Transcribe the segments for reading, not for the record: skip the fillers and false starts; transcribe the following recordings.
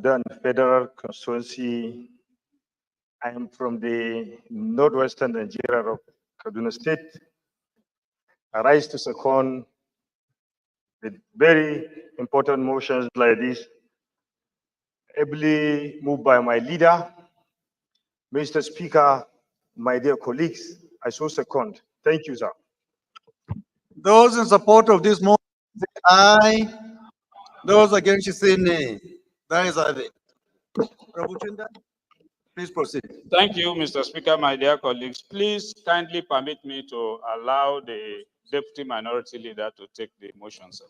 Done Federal Constituency. I am from the northwestern Nigeria of Kaduna State. I rise to second the very important motions like this, ably moved by my leader, Mr. Speaker, my dear colleagues. I so second. Thank you, sir. Those in support of this motion say aye. Those against it say nay. That is it. Rabuchinda, please proceed. Thank you, Mr. Speaker, my dear colleagues. Please kindly permit me to allow the Deputy Minority Leader to take the motion, sir.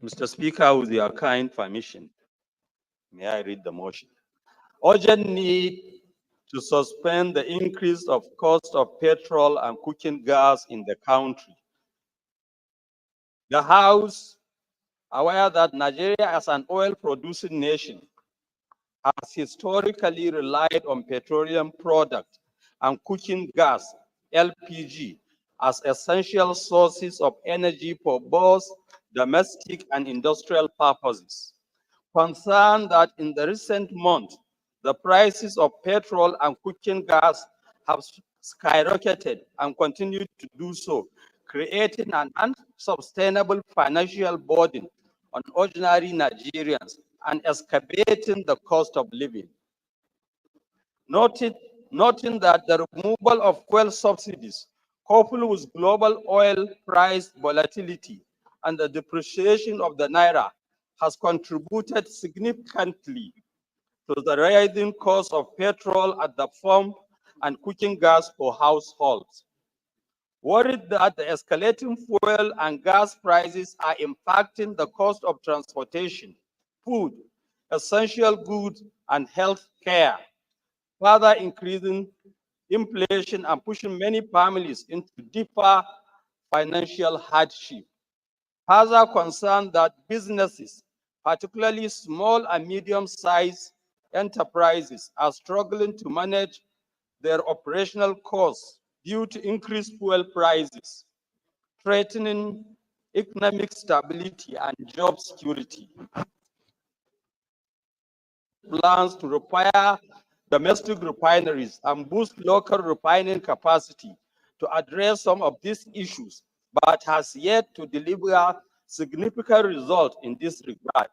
Mr. Speaker, with your kind permission, may I read the motion? Urgent need to suspend the increase of cost of petrol and cooking gas in the country. The House, aware that Nigeria as an oil-producing nation has historically relied on petroleum products and cooking gas, LPG, as essential sources of energy for both domestic and industrial purposes. Concerned that in the recent months, the prices of petrol and cooking gas have skyrocketed and continue to do so, creating an unsustainable financial burden on ordinary Nigerians and excavating the cost of living. Noting that the removal of fuel subsidies, coupled with global oil price volatility and the depreciation of the naira, has contributed significantly to the rising cost of petrol at the pump and cooking gas for households. Worried that the escalating fuel and gas prices are impacting the cost of transportation, food, essential goods, and health care, further increasing inflation and pushing many families into deeper financial hardship. Further concerned that businesses, particularly small and medium-sized enterprises, are struggling to manage their operational costs due to increased fuel prices, threatening economic stability and job security. Plans to repair domestic refineries and boost local refining capacity to address some of these issues, but has yet to deliver significant results in this regard.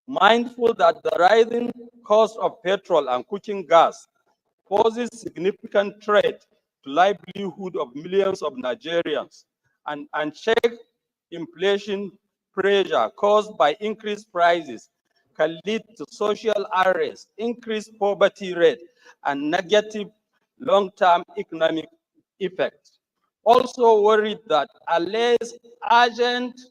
Mindful that the rising cost of petrol and cooking gas poses significant threat to livelihood of millions of Nigerians, and unchecked inflation pressure caused by increased prices can lead to social unrest, increased poverty rate, and negative long-term economic effects. Also worried that unless urgent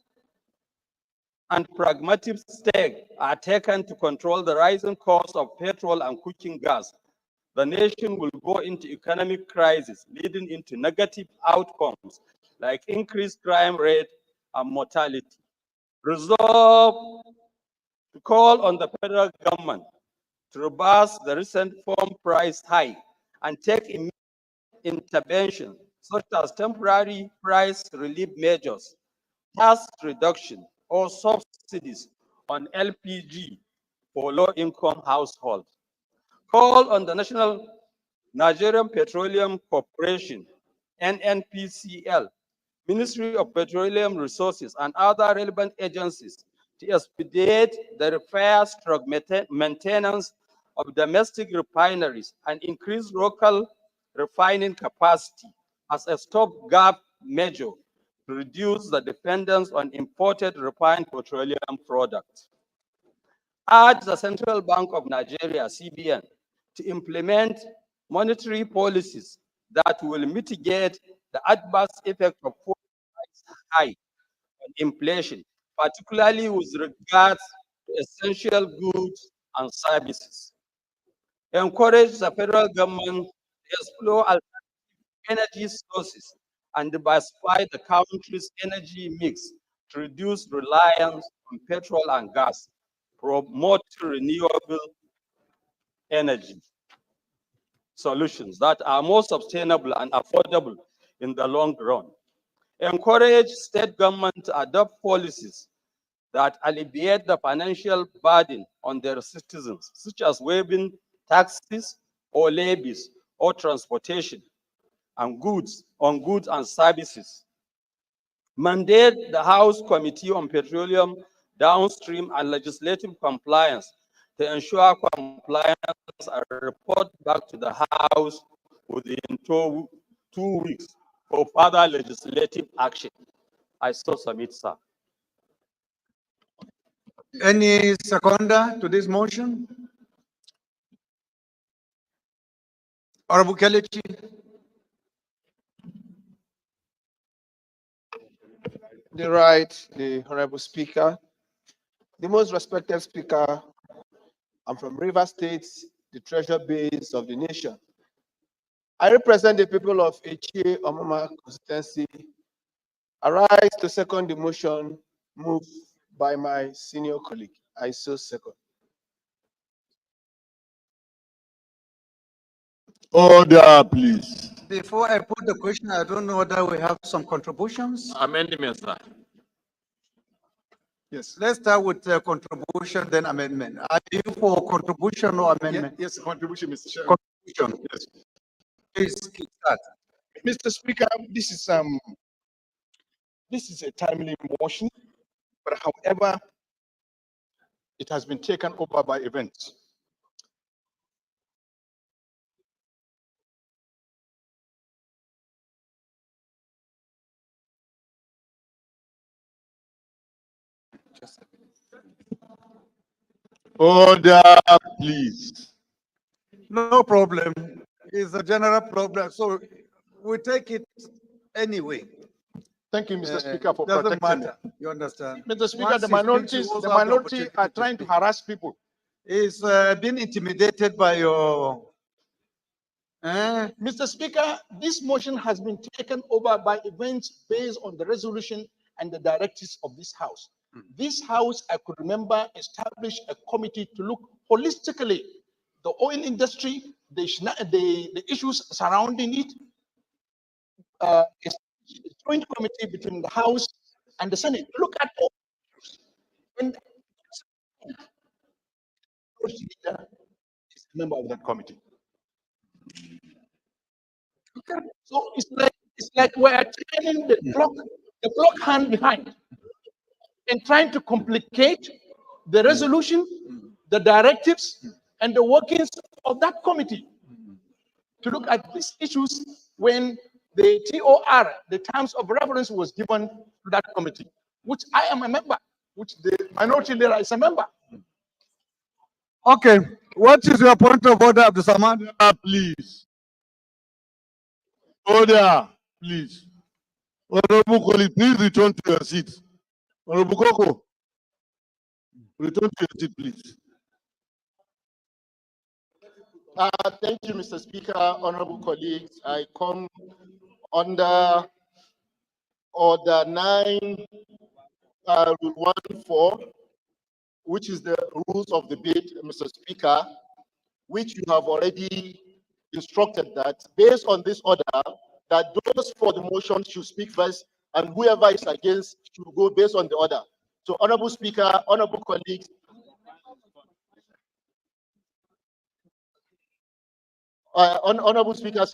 and pragmatic steps are taken to control the rising cost of petrol and cooking gas, the nation will go into economic crisis, leading into negative outcomes like increased crime rate and mortality. Resolve to call on the federal government to reverse the recent farm price hike and take immediate intervention such as temporary price relief measures, tax reduction, or subsidies on LPG for low-income households. Call on the National Nigerian Petroleum Corporation, NNPCL, Ministry of Petroleum Resources, and other relevant agencies to expedite the repair/maintenance of domestic refineries and increase local refining capacity as a stopgap measure to reduce the dependence on imported refined petroleum products. Urge the Central Bank of Nigeria, CBN, to implement monetary policies that will mitigate the adverse effect of fuel price hike on inflation, particularly with regards to essential goods and services. Encourage the federal government to explore alternative energy sources and diversify the country's energy mix to reduce reliance on petrol and gas, promote renewable energy solutions that are more sustainable and affordable in the long run. Encourage state government to adopt policies that alleviate the financial burden on their citizens, such as waiving taxes or levies or transportation and goods and services. Mandate the House Committee on Petroleum, Downstream and Legislative Compliance to ensure compliance and report back to the House within 2 weeks for further legislative action. I so submit, sir. Any seconder to this motion? Honorable Kelechi. The right, the Honorable Speaker. The most respected Speaker, I'm from Rivers State, the treasure base of the nation. I represent the people of Echie Omama constituency. I rise to second the motion moved by my senior colleague. I so second. Order, please. Before I put the question, I don't know whether we have some contributions. Amendment, sir. Yes, let's start with contribution, then amendment. Are you for contribution or amendment? Yes, contribution, Mr. Chairman. Contribution. Yes. Please start. Mr. Speaker, this is a timely motion, but however, it has been taken over by events. Order, please. No problem. It's a general problem, so we take it anyway. Thank you, Mr. Speaker, for Doesn't protecting me. matter. You understand? Mr. Speaker, Once the he speaks, minorities, you also the have the minority opportunity are to trying to speak. harass people. Is being intimidated by your. Mr. Speaker, this motion has been taken over by events based on the resolution and the directives of this House. This House, I could remember, established a committee to look holistically the oil industry, the issues surrounding it. It's a joint committee between the House and the Senate. Look at all issues. And is a member of that committee. Okay. So it's like we're turning the clock hand behind and trying to complicate the resolution, the directives, and the workings of that committee to look at these issues when the TOR, the terms of reference, was given to that committee, which I am a member, which the minority leader is a member. Okay, what is your point of order, Abdul Samad? Order, please. Order, please. Honorable colleague, please return to your seat. Honorable Koko, return to your seat, please. Thank you, Mr. Speaker, honorable colleagues. I come under Order 9, Rule 1-4, which is the rules of debate, Mr. Speaker, which you have already instructed that based on this order, that those for the motion should speak first, and whoever is against should go based on the order. So, honorable Speaker, honorable colleagues, honorable Speaker,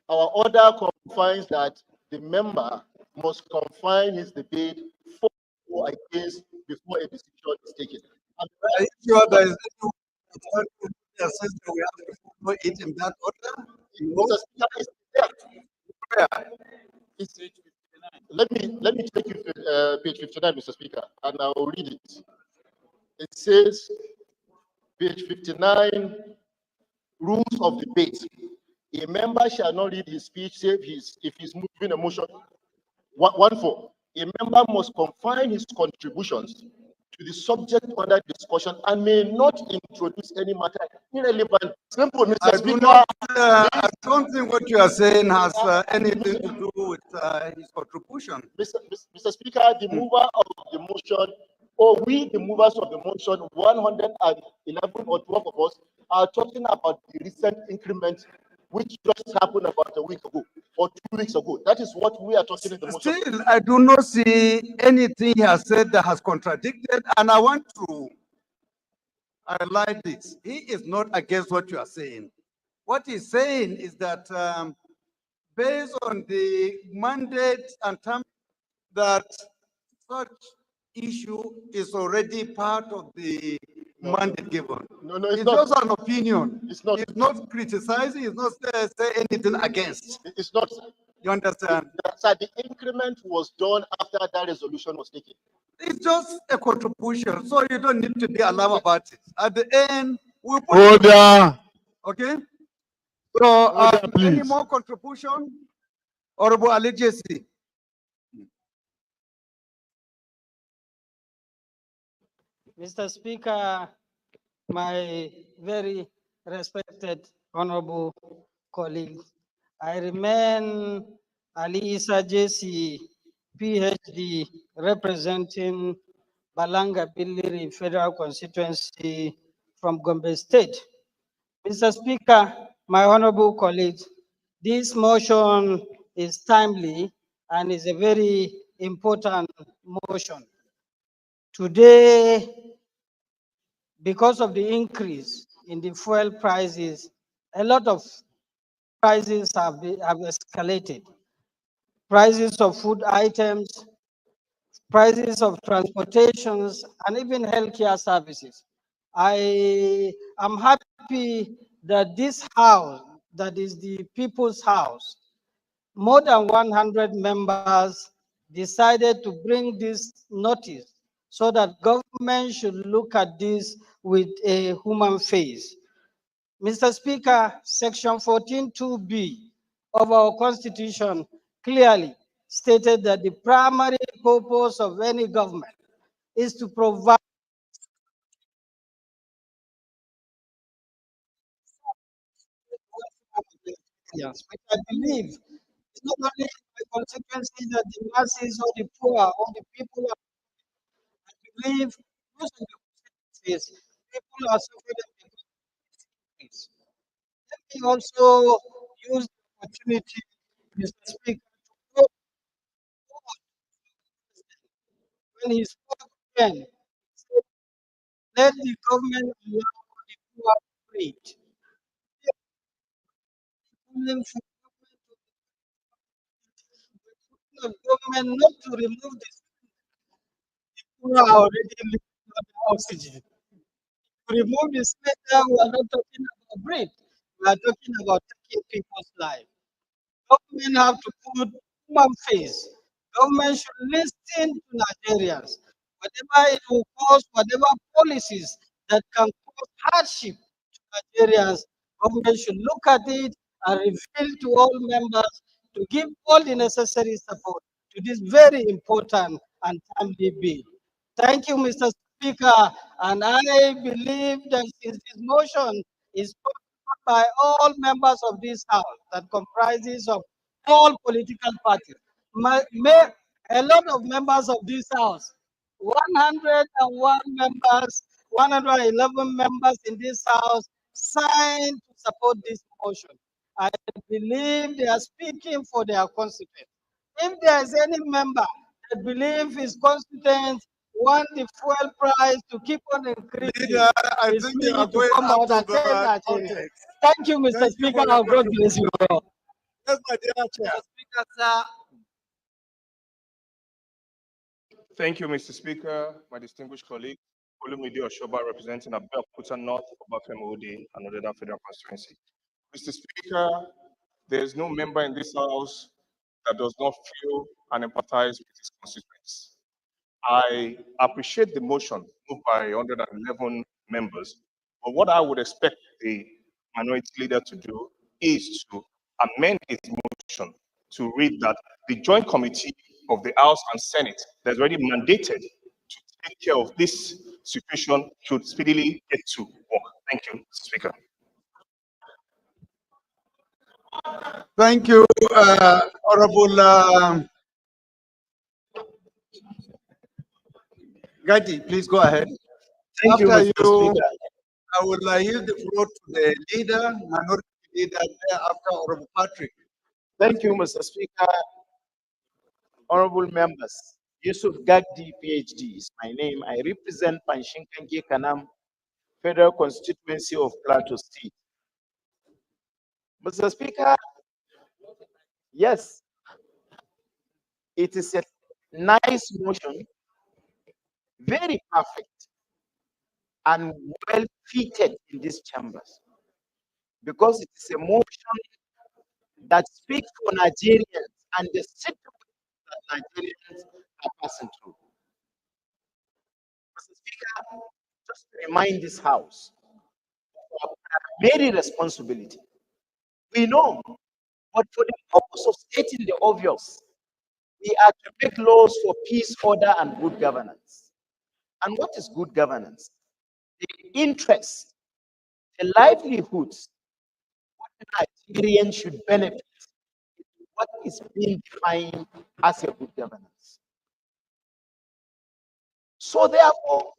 our order confines that the member must confine his debate for or against before a decision is taken. Are you sure there is anyone that says that we have to follow it in that order? Mr. Speaker, let me take you to page 59, Mr. Speaker, and I will read it. It says, page 59, rules of debate. A member shall not read his speech save if he's moving a motion. 1-4. A member must confine his contributions to the subject under discussion and may not introduce any matter irrelevant. Simple, Mr. Speaker. I don't think what you are saying has anything to do with his contribution. Mr. Speaker, the mover of the motion, or we, the movers of the motion, 111 or 12 of us, are talking about the recent increment which just happened about a week ago or 2 weeks ago. That is what we are talking in the motion. Still, I do not see anything he has said that has contradicted, and I want to highlight this. He is not against what you are saying. What he's saying is that based on the mandate and term that such issue is already part of the mandate given. No, it's It's not. just an opinion. It's not. He's not criticizing, he's not saying anything against. It's not. You understand? Sir, the increment was done after that resolution was taken. It's just a contribution, so you don't need to be alarmed about it. At the end, we put Order. okay. So, Order, any please. more contribution? Honorable Alijesi. Mr. Speaker, my very respected honorable colleagues, I remain Ali Issa JC, PhD, representing Balanga Plenary Federal Constituency from Gombe State. Mr. Speaker, my honorable colleagues, this motion is timely and is a very important motion. Today, because of the increase in the fuel prices, a lot of prices have escalated. Prices of food items, prices of transportations, and even healthcare services. I am happy that this house, that is the People's House, more than 100 members decided to bring this notice so that government should look at this with a human face. Mr. Speaker, Section 14(2)(b) of our Constitution clearly stated that the primary purpose of any government is to provide which I believe is not only a constituency that the masses or the poor or the people are, I believe most of the constituencies, people are suffering because of this. Let me also use the opportunity, Mr. Speaker, to quote when he spoke then, he said, let the government allow the poor to breathe. Calling for government not to remove the poor are already living on the oxygen. To remove the smelter, we are not talking about bread. We are talking about taking people's life. Government have to put human face. Government should listen to Nigerians. Whatever it will cause, whatever policies that can cause hardship to Nigerians, government should look at it and reveal to all members to give all the necessary support to this very important and timely bill. Thank you, Mr. Speaker, and I believe that since this motion is supported by all members of this House that comprises of all political parties, a lot of members of this House, 101 members, 111 members in this House signed to support this motion. I believe they are speaking for their constituents. If there is any member that believes his constituents want the fuel price to keep on increasing, Leader, I it's think me you are to going come out out and of the tell Nigeria. context. Thank you, Mr. Thank you Speaker, for your and God bless you all. Yes, my dear chair. Speaker, sir. Thank you, Mr. Speaker, my distinguished colleague, Olumide Oshoba, representing Abeokuta North, Obafemi Ode, and Odeda Federal Constituency. Mr. Speaker, there is no member in this House that does not feel and empathize with his constituents. I appreciate the motion moved by 111 members, but what I would expect the minority leader to do is to amend his motion to read that the Joint Committee of the House and Senate that's already mandated to take care of this situation should speedily get to work. Thank you, Mr. Speaker. Thank you, Honorable Gadi. Please go ahead. Thank you, After Mr. you, Speaker. I will yield the floor to the leader, minority Either thereafter or Patrick. Thank you, Mr. Speaker. Honorable members, Yusuf Gagdi, PhD is my name. I represent Panshinkange Kanam, Federal Constituency of Plateau State. Mr. Speaker, yes, it is a nice motion, very perfect and well fitted in these chambers because it is a motion that speaks for Nigerians and the situation that Nigerians are passing through. Mr. Speaker, just to remind this House of our primary responsibility. We know, but for the purpose of stating the obvious, we are to make laws for peace, order, and good governance. And what is good governance? The interests, the livelihoods, what Nigerians should benefit, what is being defined as a good governance. So therefore,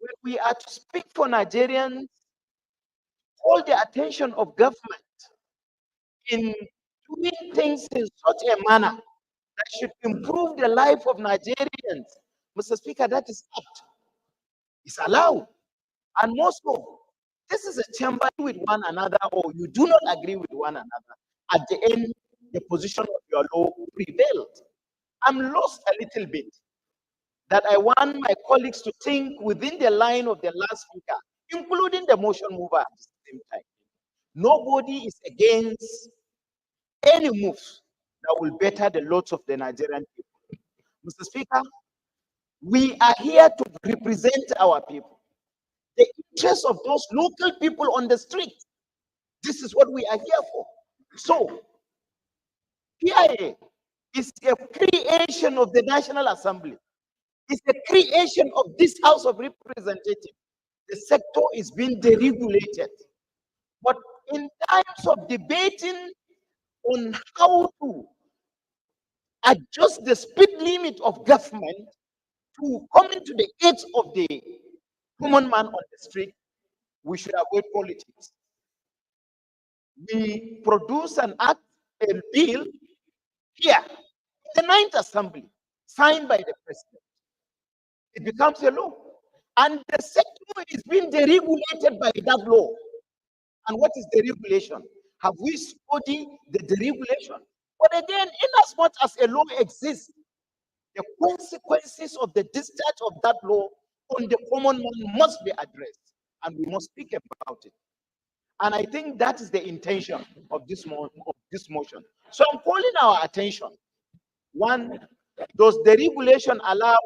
when we are to speak for Nigerians, hold the attention of government in doing things in such a manner that should improve the life of Nigerians, Mr. Speaker, that is apt. It's allowed. And more so, this is a chamber with one another, or you do not agree with one another. At the end, the position of your law prevailed. I'm lost a little bit that I want my colleagues to think within the line of the last speaker, including the motion mover at the same time. Nobody is against any moves that will better the lots of the Nigerian people. Mr. Speaker, we are here to represent our people, the interests of those local people on the street. This is what we are here for. So, PIA is a creation of the National Assembly. It's a creation of this House of Representatives. The sector is being deregulated. But in times of debating on how to adjust the speed limit of government to come into the aids of the common man on the street, we should avoid politics. We produce an act, a bill here, in the Ninth Assembly, signed by the president. It becomes a law. And the sector is being deregulated by that law. And what is deregulation? Have we studied the deregulation? But again, inasmuch as a law exists, the consequences of the discharge of that law on the common man must be addressed, and we must speak about it. And I think that is the intention of this motion. So I'm calling our attention. One, does the regulation allow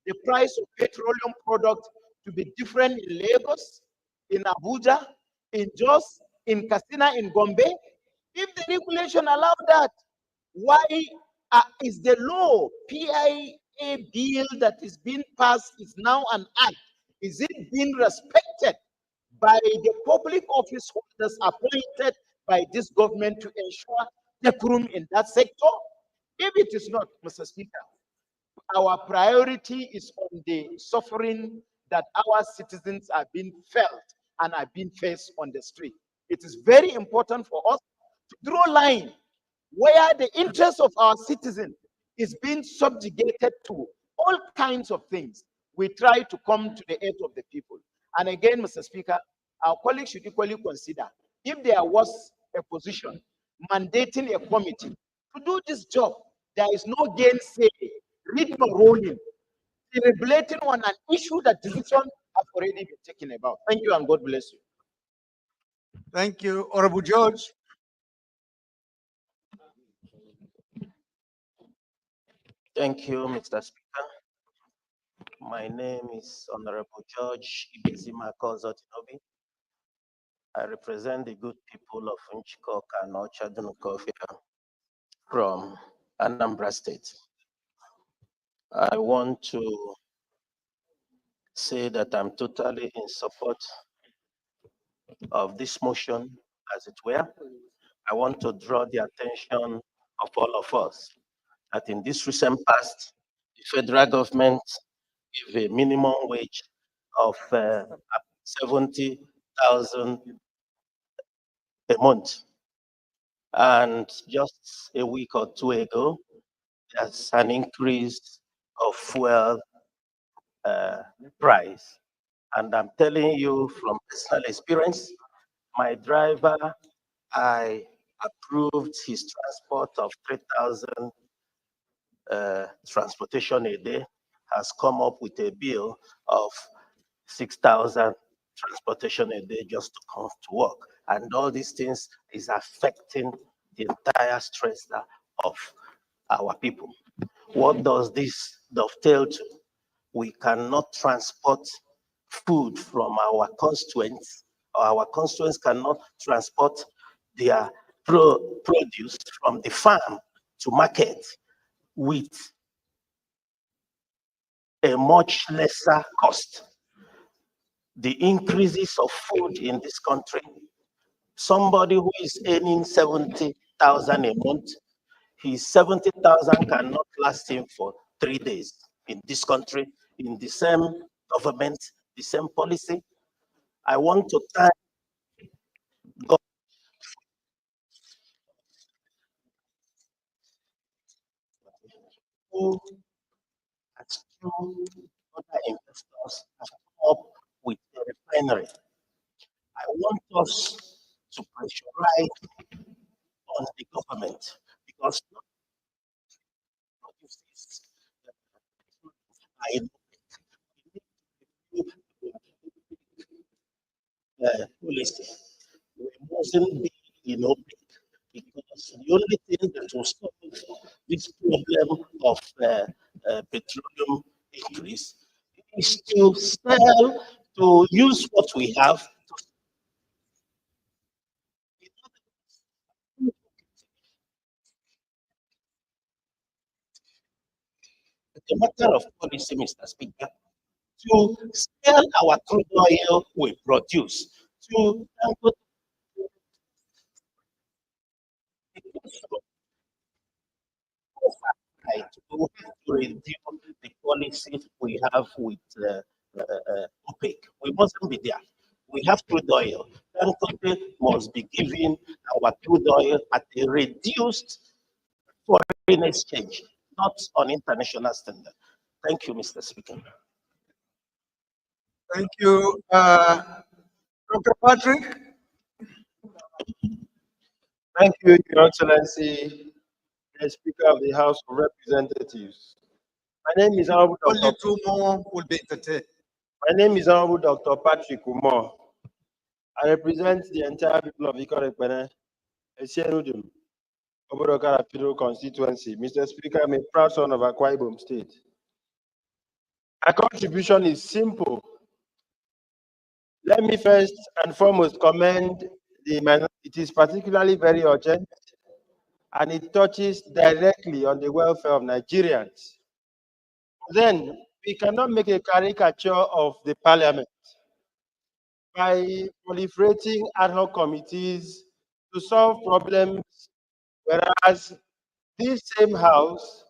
the price of petroleum products to be different in Lagos, in Abuja, in Jos, in Katsina, in Gombe? If the regulation allow that, why is the law PIA bill that is being passed is now an act? Is it being respected by the public office holders appointed by this government to ensure decorum in that sector? If it is not, Mr. Speaker, our priority is on the suffering that our citizens are being felt and are being faced on the street. It is very important for us to draw a line where the interest of our citizens is being subjugated to all kinds of things. We try to come to the aid of the people. And again, Mr. Speaker, our colleagues should equally consider if there was a position mandating a committee to do this job, there is no gainsay, read no rolling, deliberating on an issue that decisions have already been taken about. Thank you and God bless you. Thank you, Honorable George. Thank you, Mr. Speaker. My name is Honorable George Ibezima Kozotinobi. I represent the good people of Unchikoka and Ochadunukofia from Anambra State. I want to say that I'm totally in support of this motion, as it were. I want to draw the attention of all of us that in this recent past, the federal government gave a minimum wage of 70,000 a month. And just a week or two ago, there's an increase of fuel price. And I'm telling you from personal experience, my driver, I approved his transport of 3,000 transportation a day, has come up with a bill of 6,000 transportation a day just to come to work. And all these things is affecting the entire stress of our people. What does this dovetail to? We cannot transport food from our constituents, or our constituents cannot transport their produce from the farm to market with a much lesser cost. The increases of food in this country, somebody who is earning 70,000 a month, his 70,000 cannot last him for 3 days in this country, in the same government, the same policy. I want to thank God who has through other investors have come up with a refinery. I want us to pressurize on the government because I policy. We mustn't be in open because the only thing that will stop this problem of petroleum increase is to sell, to use what we have to. It's a matter of policy, Mr. Speaker, to sell our crude oil we produce to right, we have to review the policies we have with OPEC. We mustn't be there. We have crude oil. Dangote must be giving our crude oil at a reduced foreign exchange, not on international standard. Thank you, Mr. Speaker. Thank you. Dr. Patrick? Thank you, Your Excellency, the Speaker of the House of Representatives. My name is Honorable Only Dr. two more will be entertained. My name is Honorable Dr. Patrick Umar. I represent the entire people of Ikorekpene, Esienudum, Obodokara Federal Constituency. Mr. Speaker, I'm a proud son of Akwa Ibom State. Our contribution is simple. Let me first and foremost commend it is particularly very urgent and it touches directly on the welfare of Nigerians. Then we cannot make a caricature of the parliament by proliferating ad hoc committees to solve problems, whereas this same house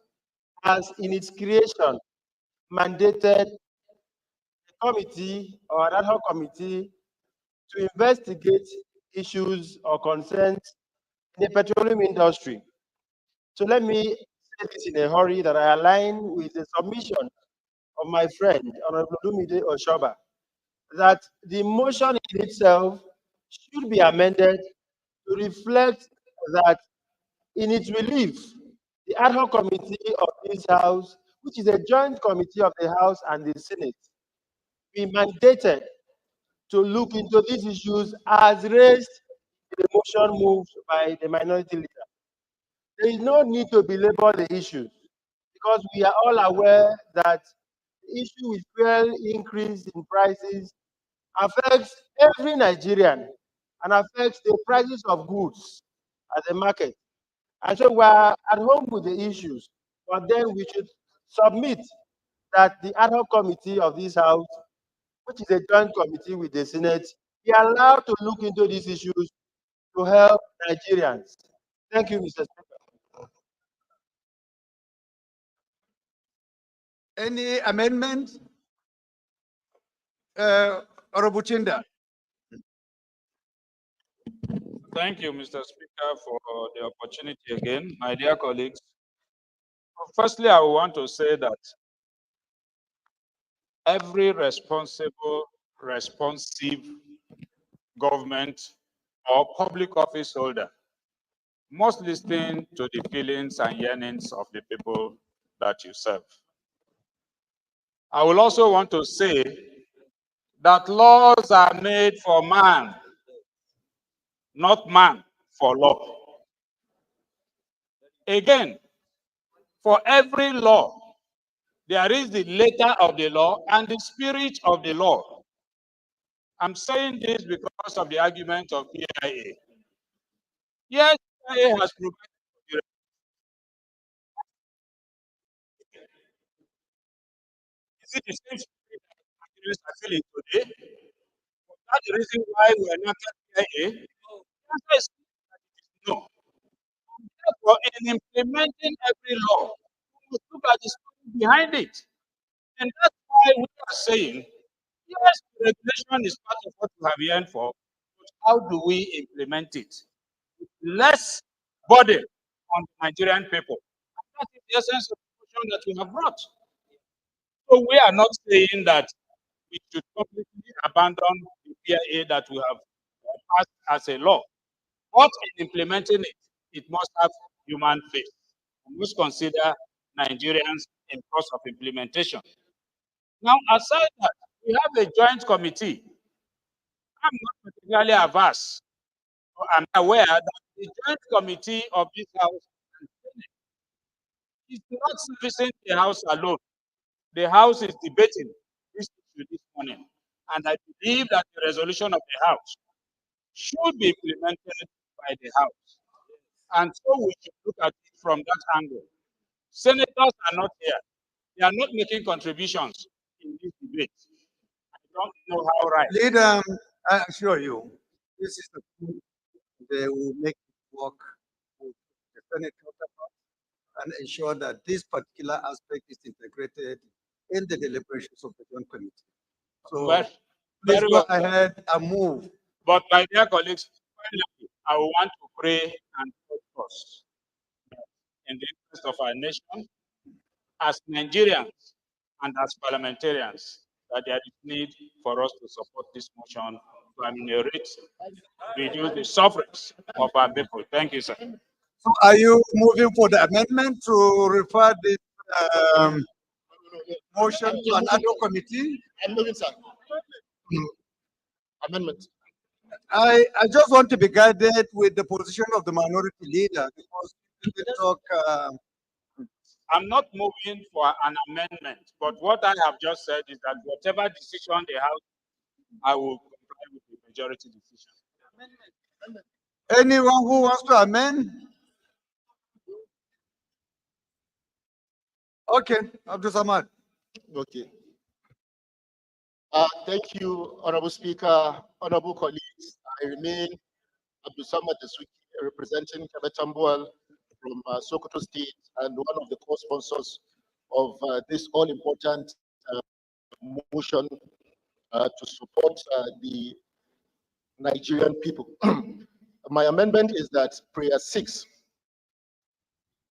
has in its creation mandated a committee or an ad hoc committee to investigate issues or concerns in the petroleum industry. So let me say this in a hurry that I align with the submission of my friend, Honorable Lumide Oshoba, that the motion in itself should be amended to reflect that in its relief, the ad hoc committee of this House, which is a joint committee of the House and the Senate, be mandated to look into these issues as raised in the motion moved by the minority leader. There is no need to belabor the issues because we are all aware that the issue with fuel increase in prices affects every Nigerian and affects the prices of goods at the market. And so we are at home with the issues, but then we should submit that the ad hoc committee of this House, which is a joint committee with the Senate, be allowed to look into these issues to help Nigerians. Thank you, Mr. Speaker. Any amendment? Honorable Chinda. Thank you, Mr. Speaker, for the opportunity again. My dear colleagues, firstly, I want to say that every responsive government or public office holder must listen to the feelings and yearnings of the people that you serve. I will also want to say that laws are made for man, not man for law. Again, for every law, there is the letter of the law and the spirit of the law. I'm saying this because of the argument of PIA. Yes, PIA has provided the is it the same spirit that Nigerians are feeling today? That's the reason why we are not at PIA. The answer is no. Therefore, in implementing every law, we must look at the spirit behind it. And that's why we are saying, yes, regulation is part of what we have yearned for, but how do we implement it? Less burden on the Nigerian people. And that is the essence of the motion that we have brought. So we are not saying that we should completely abandon the PIA that we have passed as a law. But in implementing it, it must have human face. We must consider Nigerians in course of implementation. Now, aside that, we have a joint committee. I'm not particularly averse. I'm aware that the joint committee of this House and Senate is not servicing the House alone. The House is debating this issue this morning. And I believe that the resolution of the House should be implemented by the House. And so we should look at it from that angle. Senators are not here. They are not making contributions in this debate. I don't know how right. Leader, I assure you, this is the point they will make it work with the Senate counterparts and ensure that this particular aspect is integrated in the deliberations of the joint committee. So Well, please very go well. ahead and move. But my dear colleagues, finally, I want to pray and focus in the interest of our nation, as Nigerians and as parliamentarians, that there is need for us to support this motion to ameliorate, reduce the sufferings of our people. Thank you, sir. So are you moving for the amendment to refer this motion to an ad hoc committee? I'm moving, sir. Amendment. I just want to be guided with the position of the minority leader because we didn't talk. I'm not moving for an amendment, but what I have just said is that whatever decision they have, I will comply with the majority decision. Anyone who wants to amend? Okay, Abdul Samad. Okay. Thank you, Honorable Speaker, honorable colleagues. I remain Abdul Samad Dasuki, representing Kabetambual from Sokoto State and one of the co-sponsors of this all-important motion to support the Nigerian people. My amendment is that prayer 6.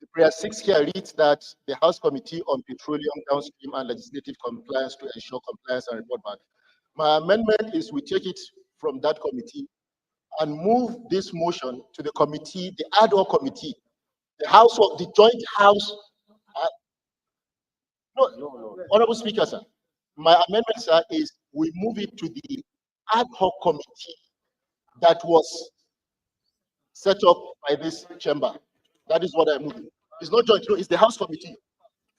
The prayer 6 here reads that the House Committee on Petroleum, Downstream and Legislative Compliance to ensure compliance and report back. My amendment is we take it from that committee and move this motion to the committee, the ad hoc committee, the House of the Joint House. No, Honorable Speaker, sir. My amendment, sir, is we move it to the ad hoc committee that was set up by this chamber. That is what I'm moving. It's not joint, no, it's the House Committee.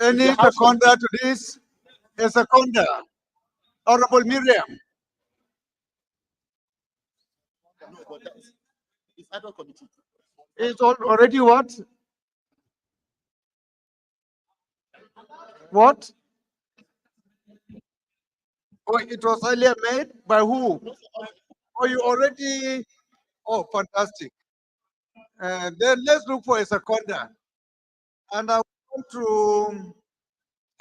Any seconder to this? A seconder. Honorable Miriam. No, but it's ad hoc committee. It's already what? What? Oh, it was earlier made by who? Oh, you already. Oh, fantastic. Then let's look for a seconder. And I want to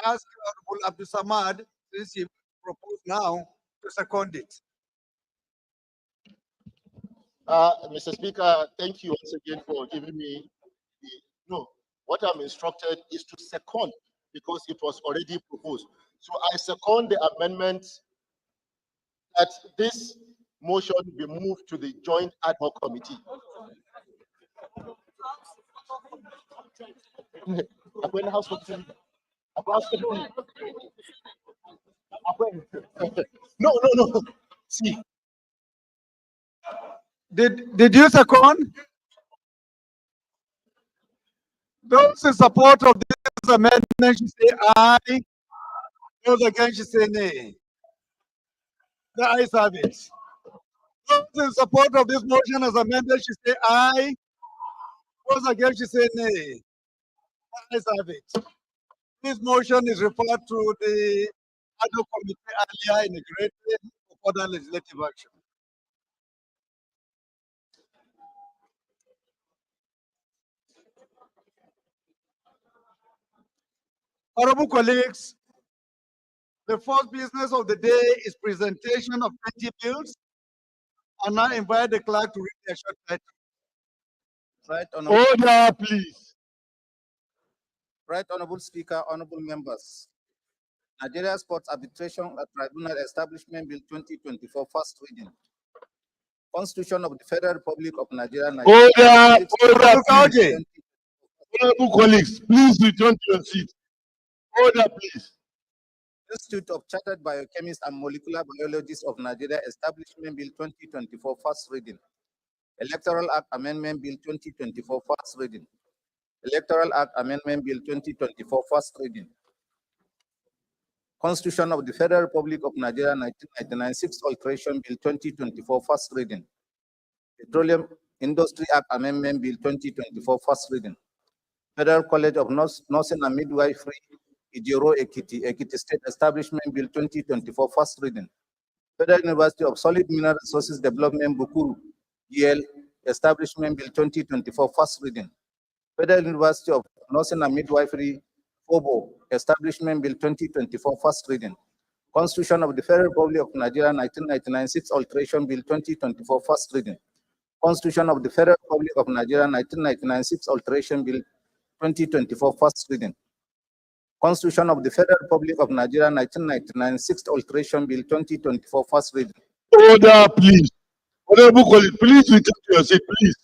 ask Honorable Abdul Samad, since he proposed now, to second it. Mr. Speaker, thank you once again for giving me the, no, what I'm instructed is to second because it was already proposed. So I second the amendment that this motion be moved to the joint ad hoc committee. When the House of Assembly- No, no, no. See, Did you second? Those in support of this amendment should say aye. Those against should say nay. The ayes have it. Those in support of this motion as amended should say aye. Those against should say nay. The ayes have it. This motion is referred to the ad hoc committee earlier integrated for further legislative action. Honorable colleagues, the first business of the day is presentation of 20 bills. I now invite the clerk to read their short title. Right, Honorable, order, please. right, Honorable Speaker, honorable members. Nigeria Sports Arbitration Tribunal Establishment Bill 2024, first reading. Constitution of the Federal Republic of Nigeria. Order, order, Honorable please. Honorable colleagues, please return to your seat. Order, please. Institute of Chartered Biochemists and Molecular Biologists of Nigeria Establishment Bill 2024, first reading. Electoral Act Amendment Bill 2024, first reading. Electoral Act Amendment Bill 2024, first reading. Constitution of the Federal Republic of Nigeria 1999, sixth alteration Bill 2024, first reading. Petroleum Industry Act Amendment Bill 2024, first reading. Federal College of Nursing and Midwifery, Ijero Ekiti, Ekiti State Establishment Bill 2024, first reading. Federal University of Solid Mineral Resources Development, Bukuru, EL, Establishment Bill 2024, first reading. Federal University of Nursing and Midwifery, FOBO, Establishment Bill 2024, first reading. Constitution of the Federal Republic of Nigeria 1999, sixth alteration Bill 2024, first reading. Constitution of the Federal Republic of Nigeria 1999, sixth alteration Bill 2024, first reading. Constitution of the Federal Republic of Nigeria 1999, sixth alteration Bill 2024, first reading. Order, please. Honorable colleagues, please return to your seat, please.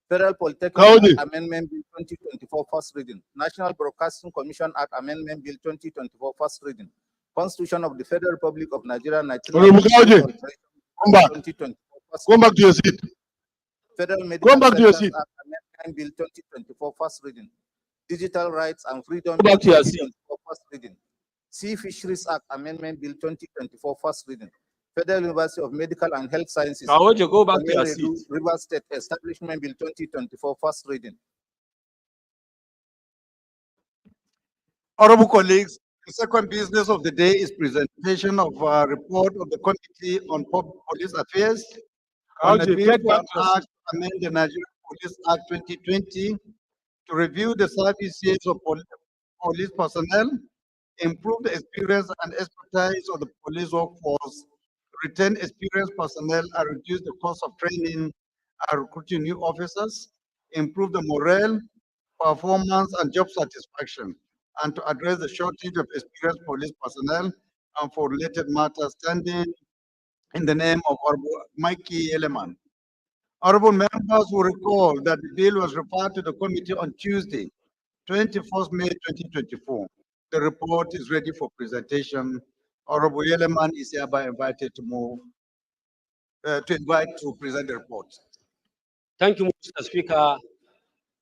Federal Polytechnic Howdy. Act Amendment Bill 2024, first reading. National Broadcasting Commission Act Amendment Bill 2024, first reading. Constitution of the Federal Republic of Nigeria Honorable 1999, Gowdy, come back. 2024, first Come reading. back to your seat. Federal Medical Come back to your Centers seat. Act Amendment Bill 2024, first reading. Digital Rights and Freedom Go Bill back to your seat. 2024, first reading. Sea Fisheries Act Amendment Bill 2024, first reading. Federal University of Medical and Health Sciences, Kawoje, go back to your Plenary, seat. River State Establishment Bill 2024, first reading. Honorable colleagues, the second business of the day is presentation of a report of the Committee on Police Affairs on the Kawoje, bill get for back an to your act to amend the Nigerian Police Act 2020 to review the services of police personnel, improve the experience and expertise of the police workforce, retain experienced personnel and reduce the cost of training and recruiting new officers, improve the morale, performance and job satisfaction, and to address the shortage of experienced police personnel and for related matters standing in the name of Honorable Mikey Eleman. Honorable members will recall that the bill was referred to the committee on Tuesday, 21st May 2024. The report is ready for presentation. Honorable Eleman is hereby invited to present the report. Thank you, Mr. Speaker.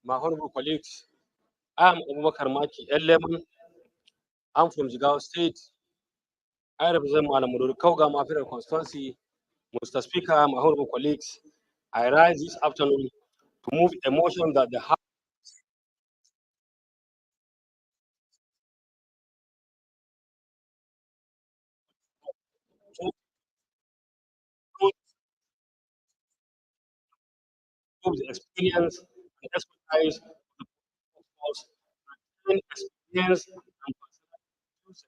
My honorable colleagues, I am Abubakar Maki Eleman. I'm from Jigawa State. I represent Malamuduru Kaugam Federal Constituency. Mr. Speaker, my honorable colleagues, I rise this afternoon to move a motion that the House improve the experience and expertise of the police force, retain experience and personal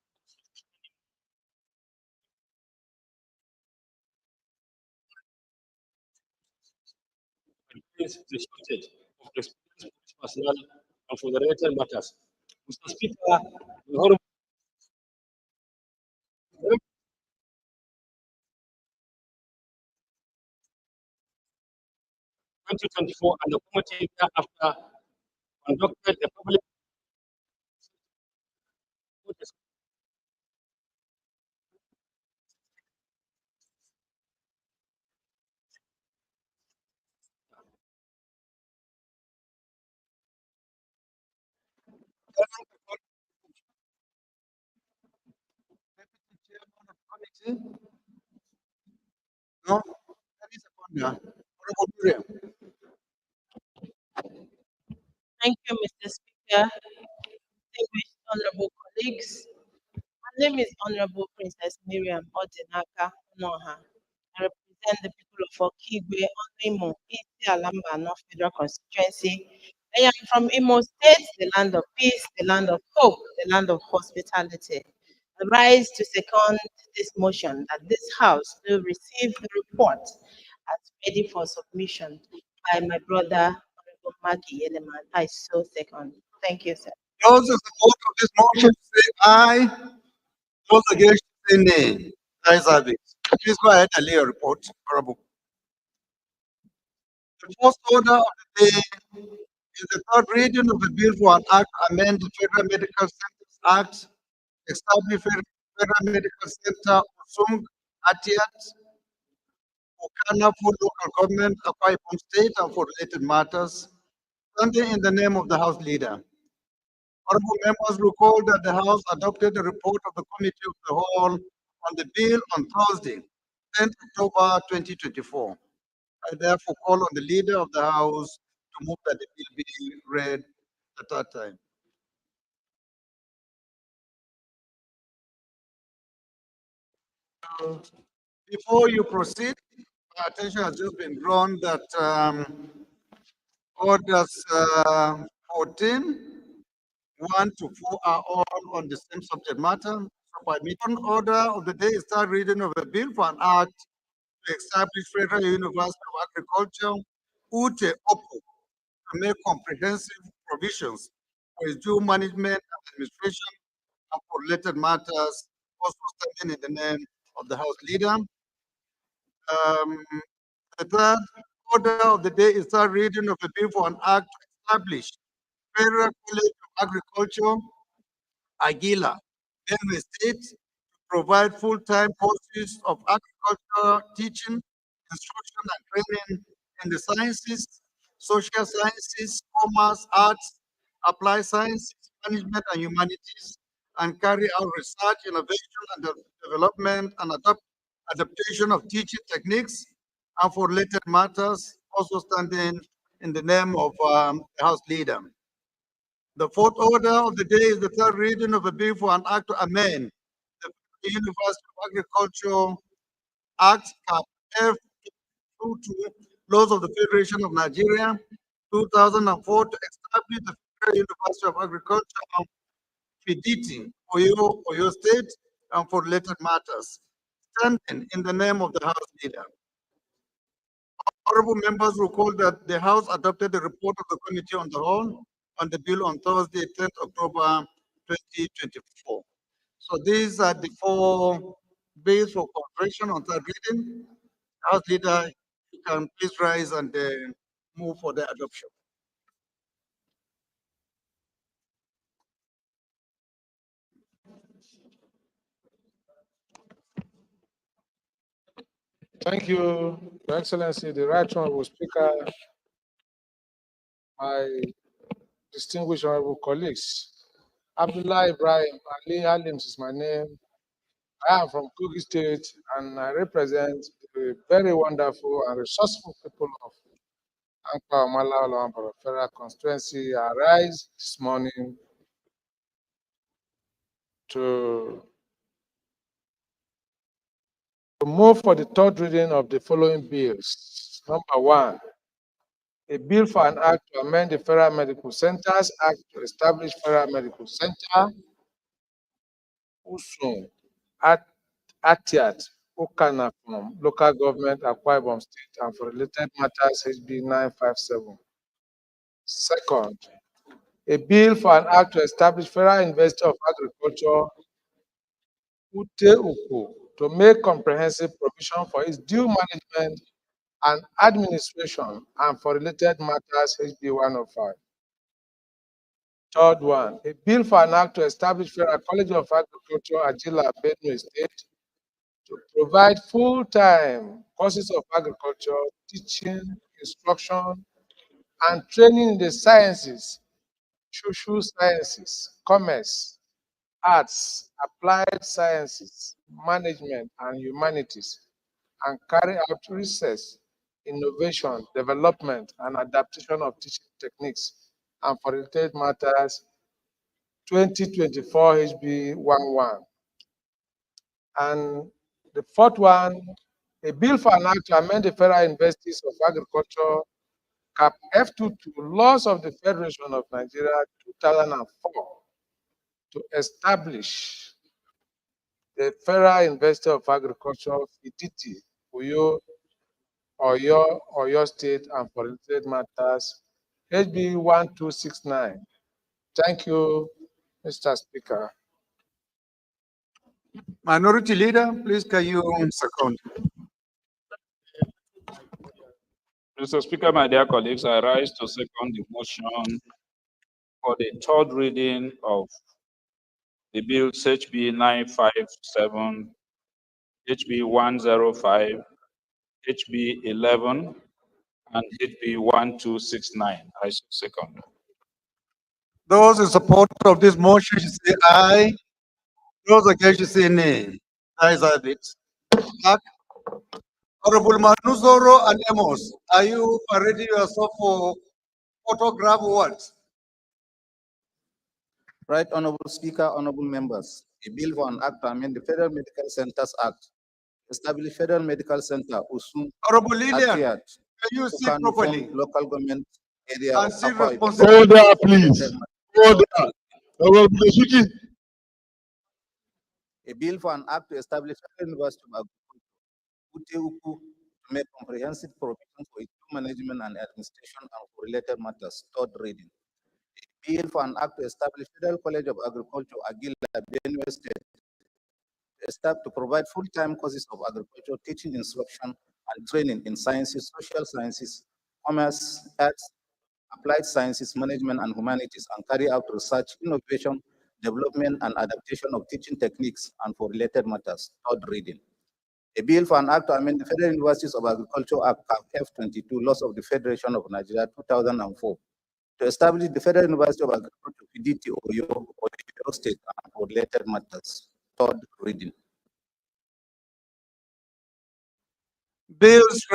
address the shortage of experienced police personnel and for the related matters. Mr. Speaker, the Honorable 2024 and the committee thereafter conducted a public No? Honorable Miriam. Thank you, Mr. Speaker. Distinguished honorable colleagues. My name is Honorable Princess Miriam Odinaka Noha. I represent the people of Okigwe, Imo, East Alamba, North Federal Constituency. I am from Imo State, the land of peace, the land of hope, the land of hospitality. I rise to second this motion that this House will receive the report as ready for submission by my brother, Honorable Maki Eleman. I so second. Thank you, sir. Those in support of this motion say aye. Those against say nay. Ayes have it. Please go ahead and lay your report, Honorable. The first order of the day is the third reading of the bill for an act to amend the Federal Medical Centers Act, establish Federal Medical Center Usung Atiat, Okana for local government, Akwa Ibom State, and for related matters, standing in the name of the House Leader. Honorable members recall that the House adopted the report of the Committee of the Whole on the bill on Thursday, 10th October 2024. I therefore call on the Leader of the House to move that the bill be read at that time. Before you proceed, my attention has just been drawn that orders 14, 1 to 4 are all on the same subject matter. So by meeting order of the day is third reading of a bill for an act to establish Federal University of Agriculture, UTE OPO, to make comprehensive provisions for its due management and administration and for related matters, also standing in the name of the House Leader. The third order of the day is third reading of a bill for an act to establish Federal College of Agriculture, Aguila, Benue State, to provide full-time courses of agriculture teaching, instruction, and training in the sciences, social sciences, commerce, arts, applied sciences, management, and humanities, and carry out research, innovation, and development, and adaptation of teaching techniques, and for related matters, also standing in the name of the House Leader. The fourth order of the day is the third reading of a bill for an act to amend the University of Agriculture Act, Cap F22, Laws of the Federation of Nigeria, 2004, to establish the Federal University of Agriculture, Fiditi, Oyo State, and for related matters, standing in the name of the House Leader. Honorable members recall that the House adopted the report of the Committee on the Whole on the bill on Thursday, 10th October 2024. So these are the four bills for consideration on third reading. House Leader, you can please rise and move for the adoption. Thank you, Your Excellency, the Right Honorable Speaker, my distinguished honorable colleagues. Abdullah Ibrahim Ali Alims is my name. I am from Kogi State and I represent the very wonderful and resourceful people of Ankpa Malala Federal Constituency. I rise this morning to move for the third reading of the following bills. Number one, a bill for an act to amend the Federal Medical Centers Act to establish Federal Medical Center, Usung, Atiat, Ukana from Local Government, Akwa Ibom State, and for related matters, HB 957. Second, a bill for an act to establish Federal University of Agriculture, Ute Uku, to make comprehensive provision for its due management and administration and for related matters, HB 105. Third one, a bill for an act to establish Federal College of Agriculture, Ajila, Benue State, to provide full-time courses of agriculture, teaching, instruction, and training in the sciences, social sciences, commerce, arts, applied sciences, management, and humanities, and carry out research, innovation, development, and adaptation of teaching techniques, and for related matters, 2024 HB 11. And the fourth one, a bill for an act to amend the Federal Universities of Agriculture Cap F22 laws of the Federation of Nigeria 2004 to establish the Federal University of Agriculture, Fiditi, Oyo State, and for related matters, HB 1269. Thank you, Mr. Speaker. Minority Leader, please can you second? Mr. Speaker, my dear colleagues, I rise to second the motion for the third reading of the bills HB 957, HB 105, HB 11, and HB 1269. I second. Those in support of this motion should say aye. Those against should say nay. Ayes have it. Honorable Manuzoro and Amos, are you ready yourself for photograph or what? Right, Honorable Speaker, honorable members, a bill for an act to amend the Federal Medical Centers Act, establish Federal Medical Center, Usum, Honorable Lillian, Atiat, can you see Ukan properly? local government area And of see Akwa Ibom. responsibility. Hold there, please. Hold there. A bill for an act to establish Federal University of Agriculture, Ute-Uku, to make comprehensive provision for its management and administration and for related matters. Third reading. A bill for an act to establish Federal College of Agriculture, Agila, Benue State, to provide full-time courses of agriculture, teaching, instruction, and training in sciences, social sciences, commerce, arts, applied sciences, management, and humanities, and carry out research, innovation, development, and adaptation of teaching techniques, and for related matters. Third reading. A bill for an act to amend the Federal Universities of Agriculture Act F22, laws of the Federation of Nigeria 2004, to establish the Federal University of Agriculture, Fiditi, Oyo State, and for related matters. Third reading. Bills.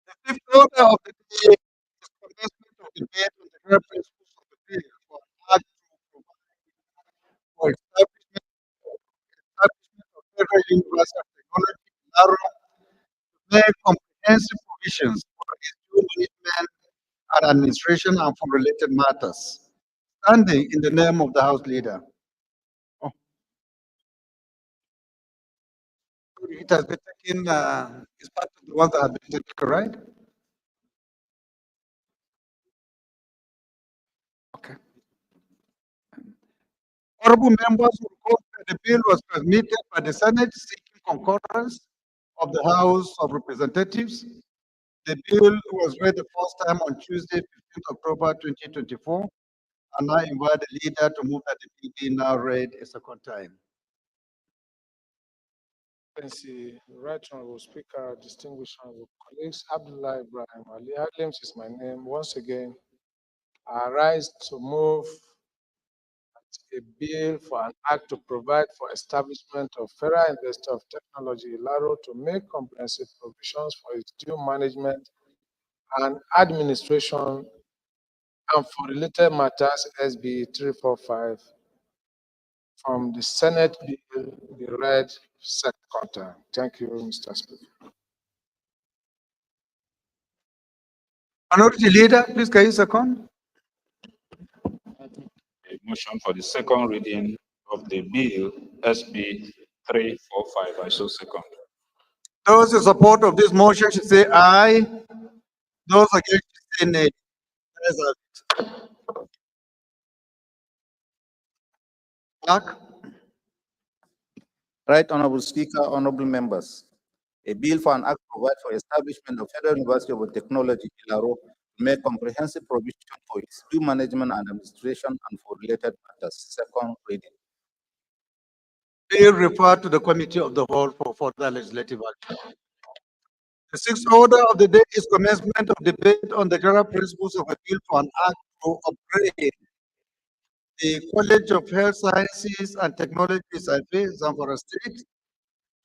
The fifth order of the day is commencement of debate on the general principles of the bill for an act to provide for establishment of Federal University of Technology in Naro to make comprehensive provisions for its due management and administration and for related matters. Standing in the name of the House Leader. Oh. It has been taken, it's part of the ones that have been taken, right? Okay. Honorable members will recall that the bill was transmitted by the Senate seeking concurrence of the House of Representatives. The bill was read the first time on Tuesday, 15th October 2024, and I invite the leader to move that the bill be now read a second time. Right Honorable Speaker, distinguished honorable colleagues, Abdullah Ibrahim Ali Alims is my name. Once again, I rise to move a bill for an act to provide for establishment of Federal University of Technology, Laro, to make comprehensive provisions for its due management and administration and for related matters, SB 345, from the Senate bill, be read second time. Thank you, Mr. Speaker. Minority Leader, please can you second? A motion for the second reading of the bill SB 345. I so second. Those in support of this motion should say aye. Those against should say nay. Ayes have it. Clerk. Right Honorable Speaker, honorable members. A bill for an act provide for establishment of Federal University of Technology, Ilaro, to make comprehensive provision for its due management and administration and for related matters. Second reading. Bill referred to the committee of the whole for further legislative action. The sixth order of the day is commencement of debate on the general principles of a bill for an act to upgrade the College of Health Sciences and Technologies, Zamfara State,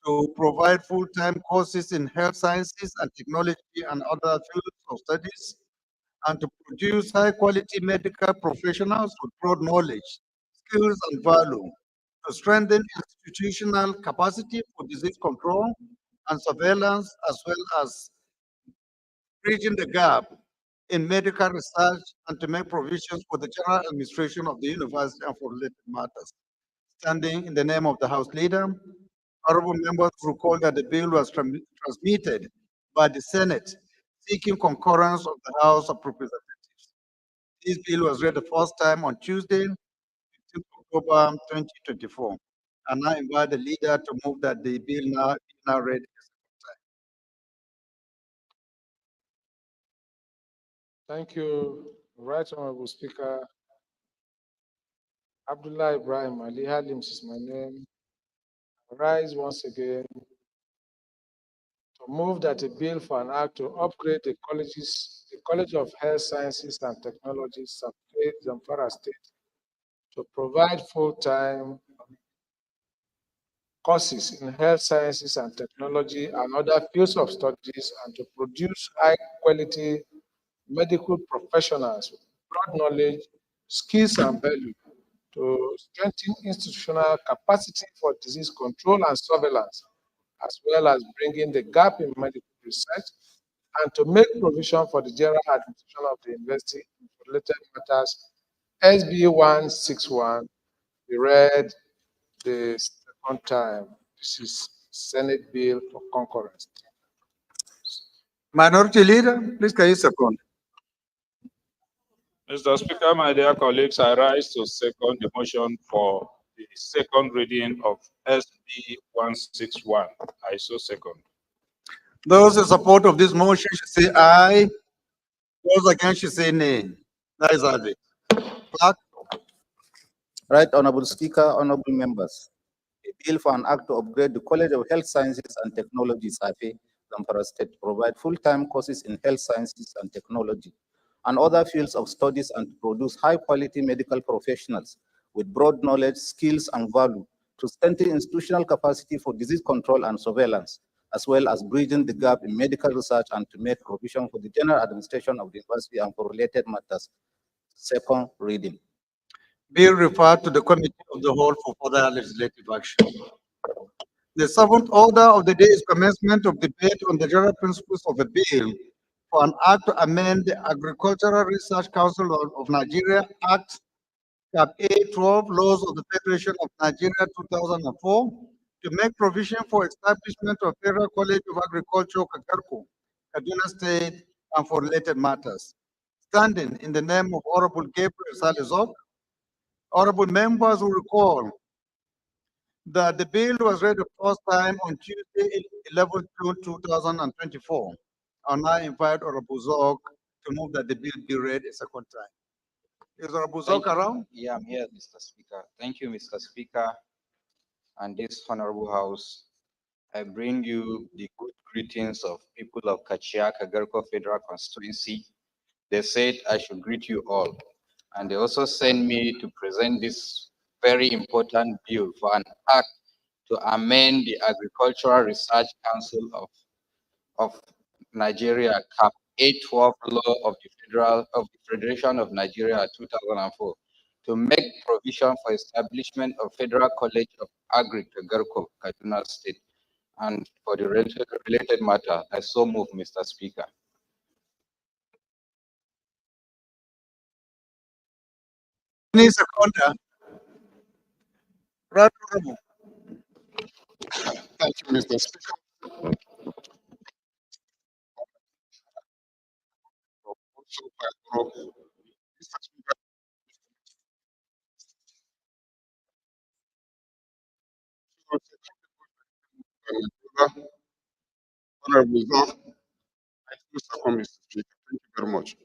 to provide full-time courses in health sciences and technology and other fields of studies, and to produce high-quality medical professionals with broad knowledge, skills, and value, to strengthen institutional capacity for disease control and surveillance, as well as bridging the gap in medical research and to make provisions for the general administration of the university and for related matters. Standing in the name of the House Leader, honorable members recall that the bill was transmitted by the Senate, seeking concurrence of the House of Representatives. This bill was read the first time on Tuesday, 15th October 2024. And I invite the leader to move that the bill now read. Thank you, Right Honorable Speaker. Abdullah Ibrahim Ali Halims is my name. I rise once again to move that a bill for an act to upgrade the College of Health Sciences and Technologies of Zamfara State to provide full-time courses in health sciences and technology and other fields of studies, and to produce high-quality medical professionals with broad knowledge, skills, and value to strengthen institutional capacity for disease control and surveillance, as well as bringing the gap in medical research, and to make provision for the general administration of the university and related matters. SB 161 be read the second time. This is Senate bill for concurrence. Minority Leader, please can you second? Mr. Speaker, my dear colleagues, I rise to second the motion for the second reading of SB 161. I so second. Those in support of this motion should say aye. Those against should say nay. That is it. Clerk. Right Honorable Speaker, honorable members. A bill for an act to upgrade the College of Health Sciences and Technologies, AFE, Zamfara State, to provide full-time courses in health sciences and technology and other fields of studies, and to produce high-quality medical professionals with broad knowledge, skills, and value to strengthen institutional capacity for disease control and surveillance, as well as bridging the gap in medical research, and to make provision for the general administration of the university and for related matters. Second reading. Bill referred to the Committee of the Whole for further legislative action. The seventh order of the day is commencement of debate on the general principles of a bill for an act to amend the Agricultural Research Council of Nigeria Act, Cap A 12, Laws of the Federation of Nigeria 2004, to make provision for establishment of Federal College of Agriculture, Kakarko, Kaduna State, and for related matters. Standing in the name of Honorable Gabriel Salazar, honorable members will recall that the bill was read the first time on Tuesday, 11 June 2024. And I invite Honorable Zog to move that the bill be read a second time. Is Honorable Zog around? Yeah, I'm here, Mr. Speaker. Thank you, Mr. Speaker, and this honorable house. I bring you the good greetings of people of Kachia Kagarko Federal Constituency. They said I should greet you all. And they also sent me to present this very important bill for an act to amend the Agricultural Research Council of Nigeria, Cap 812 law of the Federation of Nigeria 2004, to make provision for establishment of Federal College of Agri-Kagarko, Kaduna State, and for the related matter. I so move, Mr. Speaker. Any seconder? Right Honorable. Thank you, Mr. Speaker. Honorable Resolve. I do second, Mr. Speaker. Thank you very much.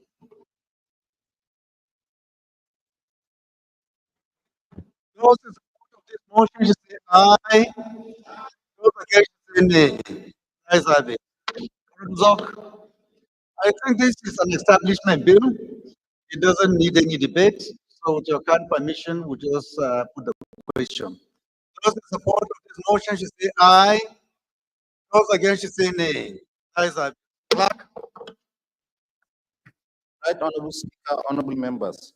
Those in support of this motion, you say aye. Those against, you say nay. Ayes have it. Honorable Zok, I think this is an establishment bill. It doesn't need any debate. So with your kind permission, we just put the question. Those in support of this motion, you say aye. Those against, you say nay. Ayes have it. Clerk. Right Honorable Speaker, honorable members.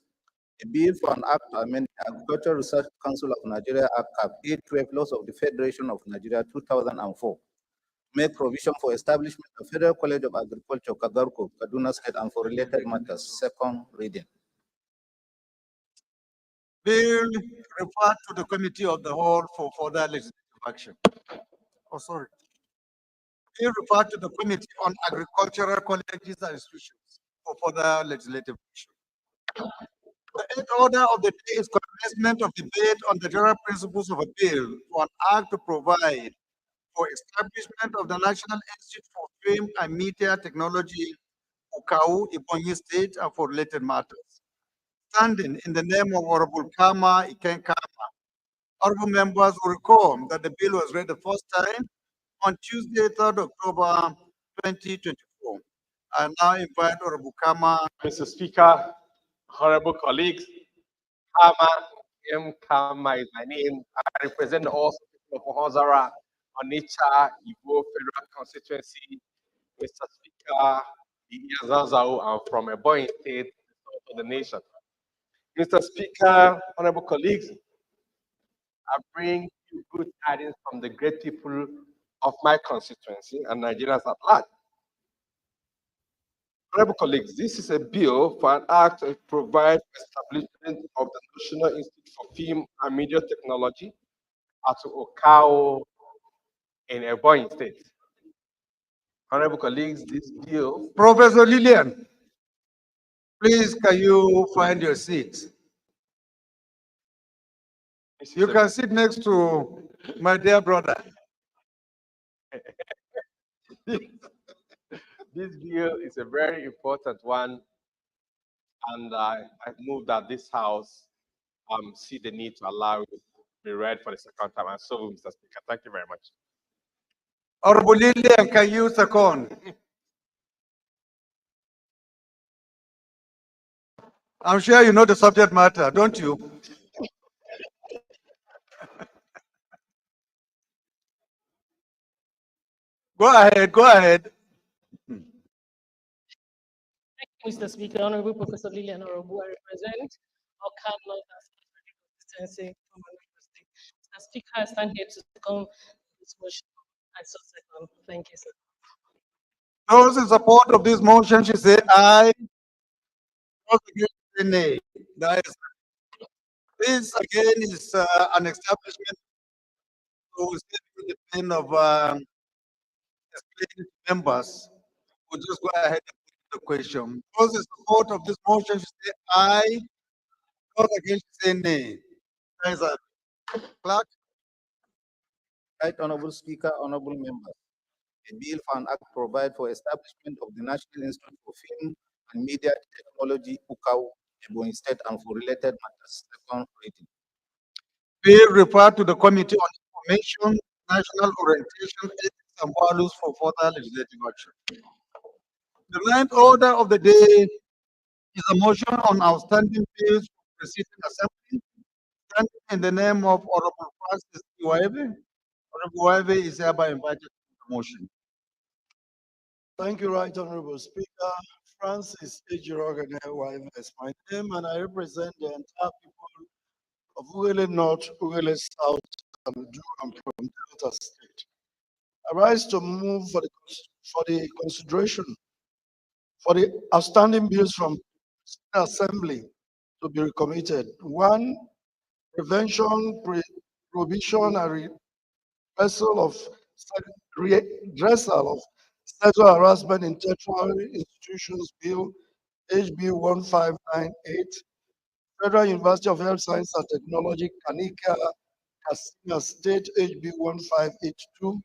A bill for an act to amend the Agricultural Research Council of Nigeria Act Cap 812 laws of the Federation of Nigeria 2004. Make provision for establishment of Federal College of Agriculture, Kagarko, Kaduna State, and for related matters. Second reading. Bill referred to the committee of the whole for further legislative action. Oh, sorry. Bill referred to the Committee on Agricultural Colleges and Institutions for further legislative action. The eighth order of the day is commencement of debate on the general principles of a bill for an act to provide for establishment of the National Institute for Film and Media Technology, Ukau, Ebonyi State, and for related matters. Standing in the name of Honorable Kama Iken Kama. Honorable members will recall that the bill was read the first time on Tuesday, 3rd October 2024. I now invite Honorable Kama. Mr. Speaker, honorable colleagues, Kama M. Kama is my name. I represent all people of Hozara, Onitsha, Igbo Federal Constituency. Mr. Speaker, Zazao, I'm from a boy state, of the nation. Mr. Speaker, honorable colleagues, I bring you good tidings from the great people of my constituency and Nigerians at large. Honorable colleagues, this is a bill for an act to provide establishment of the National Institute for Film and Media Technology at Okao in Ebonyi State. Honorable colleagues, this bill... Professor Lillian, please can you find your seat? You can sit next to my dear brother. This bill is a very important one, and I move that this House see the need to allow it to be read for the second time. And so, Mr. Speaker, thank you very much. Honorable Lillian, can you second? I'm sure you know the subject matter, don't you? Go ahead, go ahead. Thank you, Mr. Speaker. Honorable Professor Lillian Orobu, I represent Okan North and South constituency from Anambra State. Mr. Speaker, I stand here to second this motion. I so second. Thank you, sir. Those in support of this motion should say aye. Those against say nay. This again is an establishment. So we still the pain of explaining to members. We'll just go ahead and put the question. Those in support of this motion should say aye. Those against say nay. Clerk. Right Honorable Speaker, honorable members. A bill for an act provide for establishment of the National Institute for Film and Media Technology, UKAU, Ebonyi State, and for related matters. Second reading. Bill referred to the Committee on Information, National Orientation, Ethics, and Values for further legislative action. The ninth order of the day is a motion on outstanding bills for preceding assembly. Standing in the name of Honorable Francis Iwaibe. Honorable Iwaibe is hereby invited to the motion. Thank you, Right Honorable Speaker. Francis Ejirogane Iwaibe is my name, and I represent the entire people of Ugele North, Ugele South, and I'm from Delta State. I rise to move for the consideration for the outstanding bills from the Assembly to be recommitted. One, prevention, prohibition and redressal of redressal of sexual harassment in tertiary institutions bill HB 1598, Federal University of Health Science and Technology, Kanika, Katsina State, HB 1582,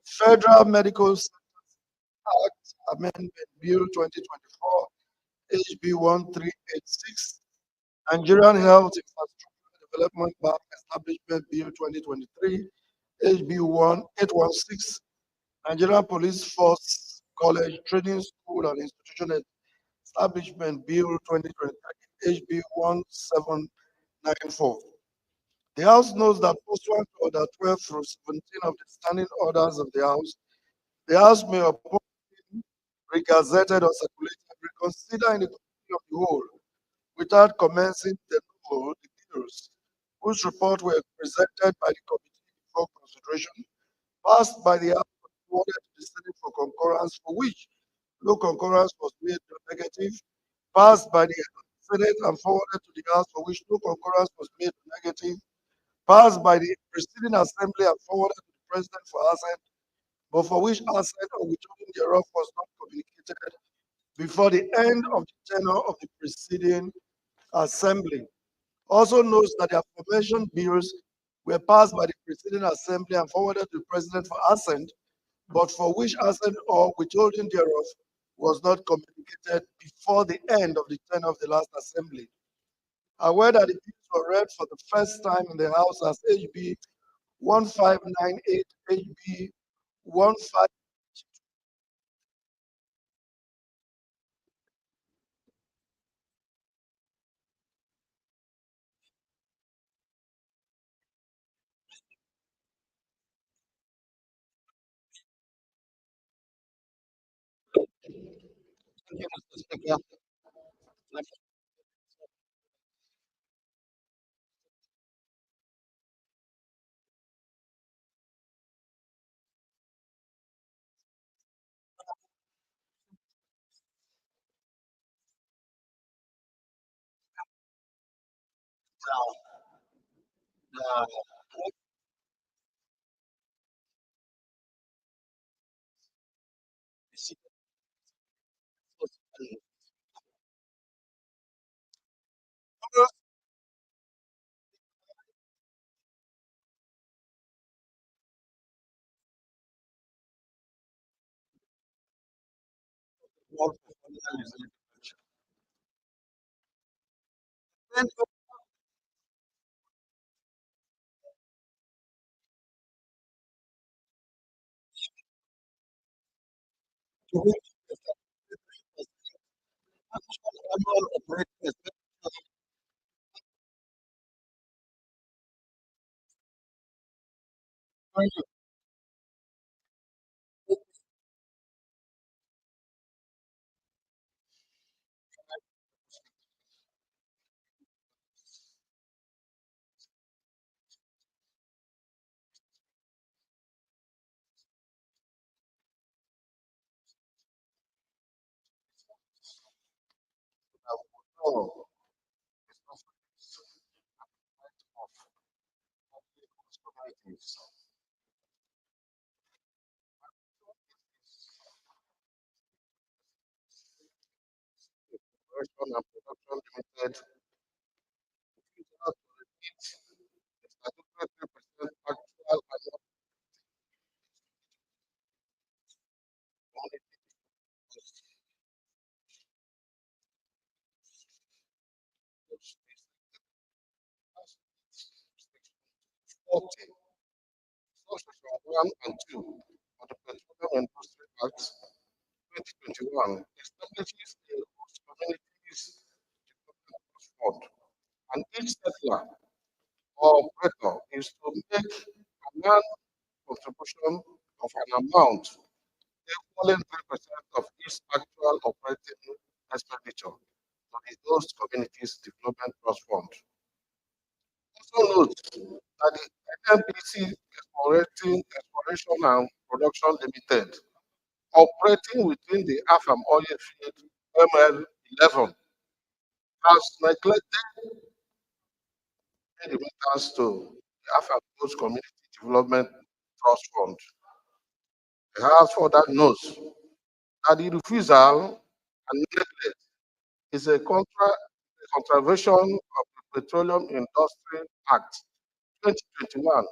Federal Medical Act Amendment Bill 2024, HB 1386, Nigerian Health Infrastructure Development Bank Establishment Bill 2023, HB 1816, Nigerian Police Force College Training School and Institution Establishment Bill 2023, HB 1794. The House knows that pursuant to Order 12 through 17 of the standing orders of the House may oppose regazetted or circulated, reconsider in the committee of the whole without commencing the novel the bills whose report were presented by the committee before consideration, passed by the House and forwarded to the Senate for concurrence, for which no concurrence was made to negative, passed by the Senate and forwarded to the House, for which no concurrence was made to negative, passed by the preceding assembly and forwarded to the President for assent, but for which assent or withholding thereof was not communicated before the end of the tenure of the preceding assembly. Also notes that the aforementioned bills were passed by the preceding assembly and forwarded to the President for assent, but for which assent or withholding thereof was not communicated before the end of the tenure of the last assembly. Aware that the bills were read for the first time in the House as HB 1598, HB 15. And Production Limited, statutory 3% actual annual quality 1 and 2 of the Petroleum Industry Act 2021 establishes a host communities development trust fund, and each settler or operator is to make a non-contribution of an amount equaling 3% of its actual operating expenditure to the host communities development trust fund. Also note that the NNPC Exploration and Production Limited, operating within the Afam oil field ML11, has neglected the remittance to the Afan Coast Community Development Trust Fund. The House further notes that the refusal and neglect is a contravention of the Petroleum Industry Act 2021,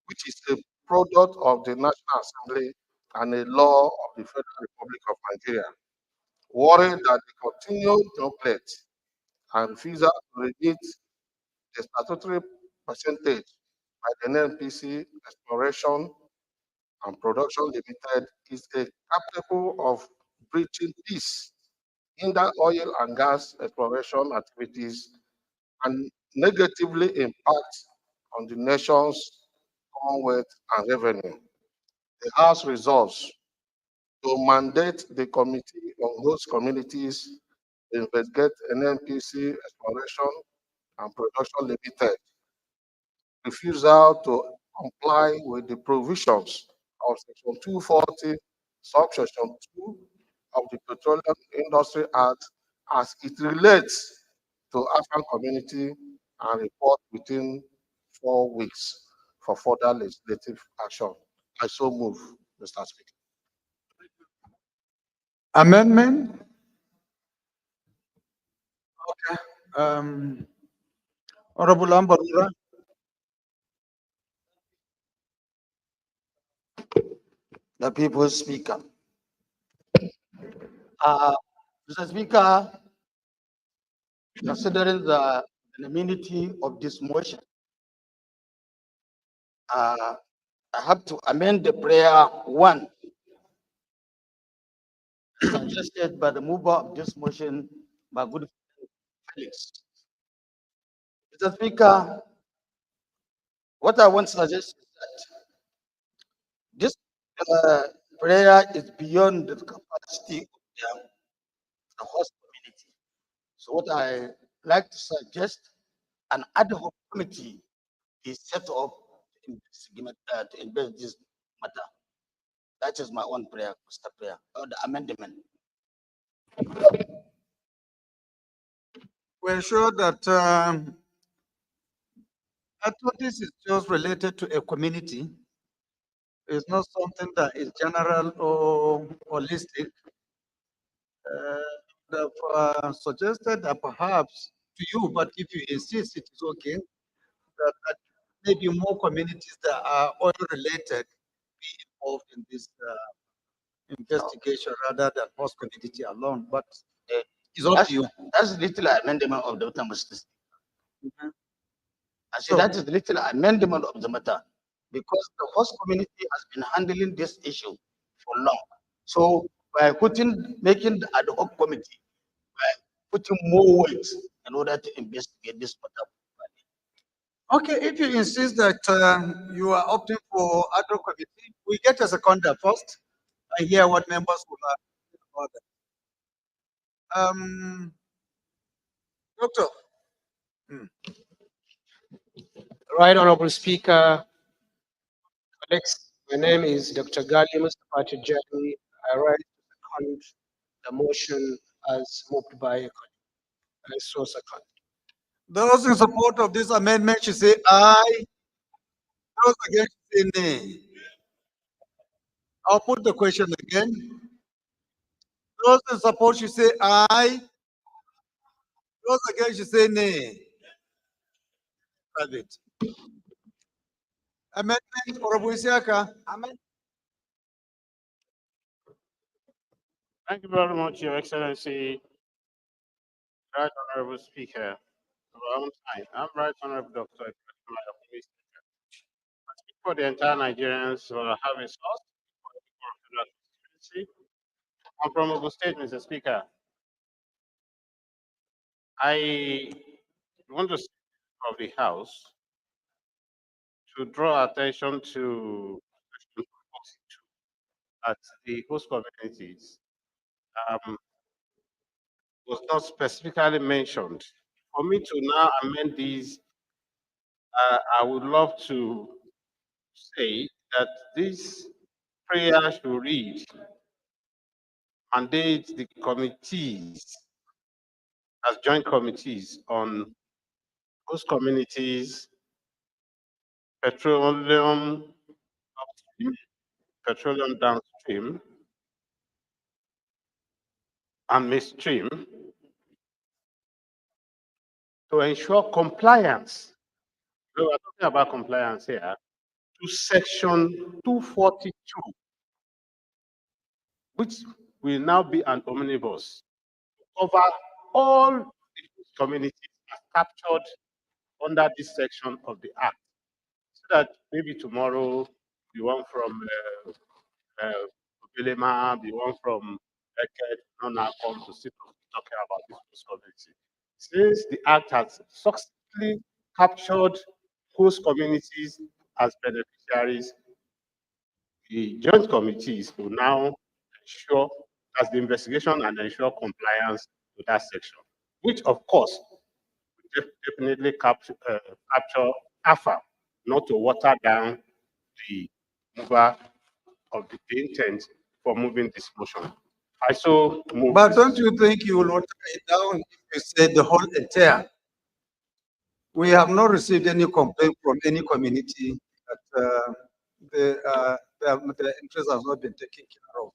which is a product of the National Assembly and a law of the Federal Republic of Nigeria, worried that the continued neglect and refusal to remit the statutory percentage by the NNPC Exploration and Production Limited is a capable of breaching peace in the oil and gas exploration activities and negatively impact on the nation's commonwealth and revenue. The House resolves to mandate the Committee on Host Communities to investigate NNPC Exploration and Production Limited refusal to comply with the provisions of Section 240, Subsection 2 of the Petroleum Industry Act as it relates to Afghan community and report within 4 weeks for further legislative action. I so move, Mr. Speaker. Amendment? Okay. Honorable Ambarura. The People's Speaker. Mr. Speaker, considering the anonymity of this motion, I have to amend the prayer 1 suggested by the mover of this motion, my good friend Felix. Mr. Speaker, what I want to suggest is that this prayer is beyond the capacity of the host community. So what I like to suggest, an ad hoc committee is set up to invest this matter. That is my own prayer, Mr. Prayer, or the amendment. We're sure that I thought this is just related to a community. It's not something that is general or holistic. Suggested that perhaps to you, but if you insist, it is okay, that maybe more communities that are oil related be involved in this investigation rather than host community alone. But it's up to you. That's little amendment of the matter, Mr. Speaker. I say that is the little amendment of the matter because the host community has been handling this issue for long. So by making the ad hoc committee, by putting more weight in order to investigate this matter. Okay, if you insist that you are opting for ad hoc committee, we get a seconder first and hear what members will have about that. Doctor. Right Honorable Speaker, colleagues, my name is Dr. Gali Mustafa Tijani. I rise to second the motion as moved by a colleague. I so second. Those in support of this amendment should say aye. Those against say nay. I'll put the question again. Those in support should say aye. Those against should say nay. Have it. Amendment, Honorable Isiaka. Amen. Thank you very much, Your Excellency, Right Honorable Speaker. I'm Right Honorable Dr. I speak for the entire Nigerians who are having source for the federal constituency. I'm from Ogun State, Mr. Speaker. I want to speak of the House to draw attention to that the host communities was not specifically mentioned. For me to now amend these, I would love to say that this prayer should read, mandate the committees as joint committees on host communities petroleum upstream, petroleum downstream, and midstream to ensure compliance. We are talking about compliance here to Section 242, which will now be an omnibus to cover all the communities as captured under this section of the Act. So that maybe tomorrow the one from Obelema, the one from Eket, now come to sit talking about this host community. Since the Act has successfully captured host communities as beneficiaries, the joint committees will now ensure as the investigation and ensure compliance to that section, which of course will definitely capture AFA, not to water down the mover of the intent for moving this motion. I so move. But don't you think you will water it down if you say the whole entire? We have not received any complaint from any community that the interest has not been taken care of.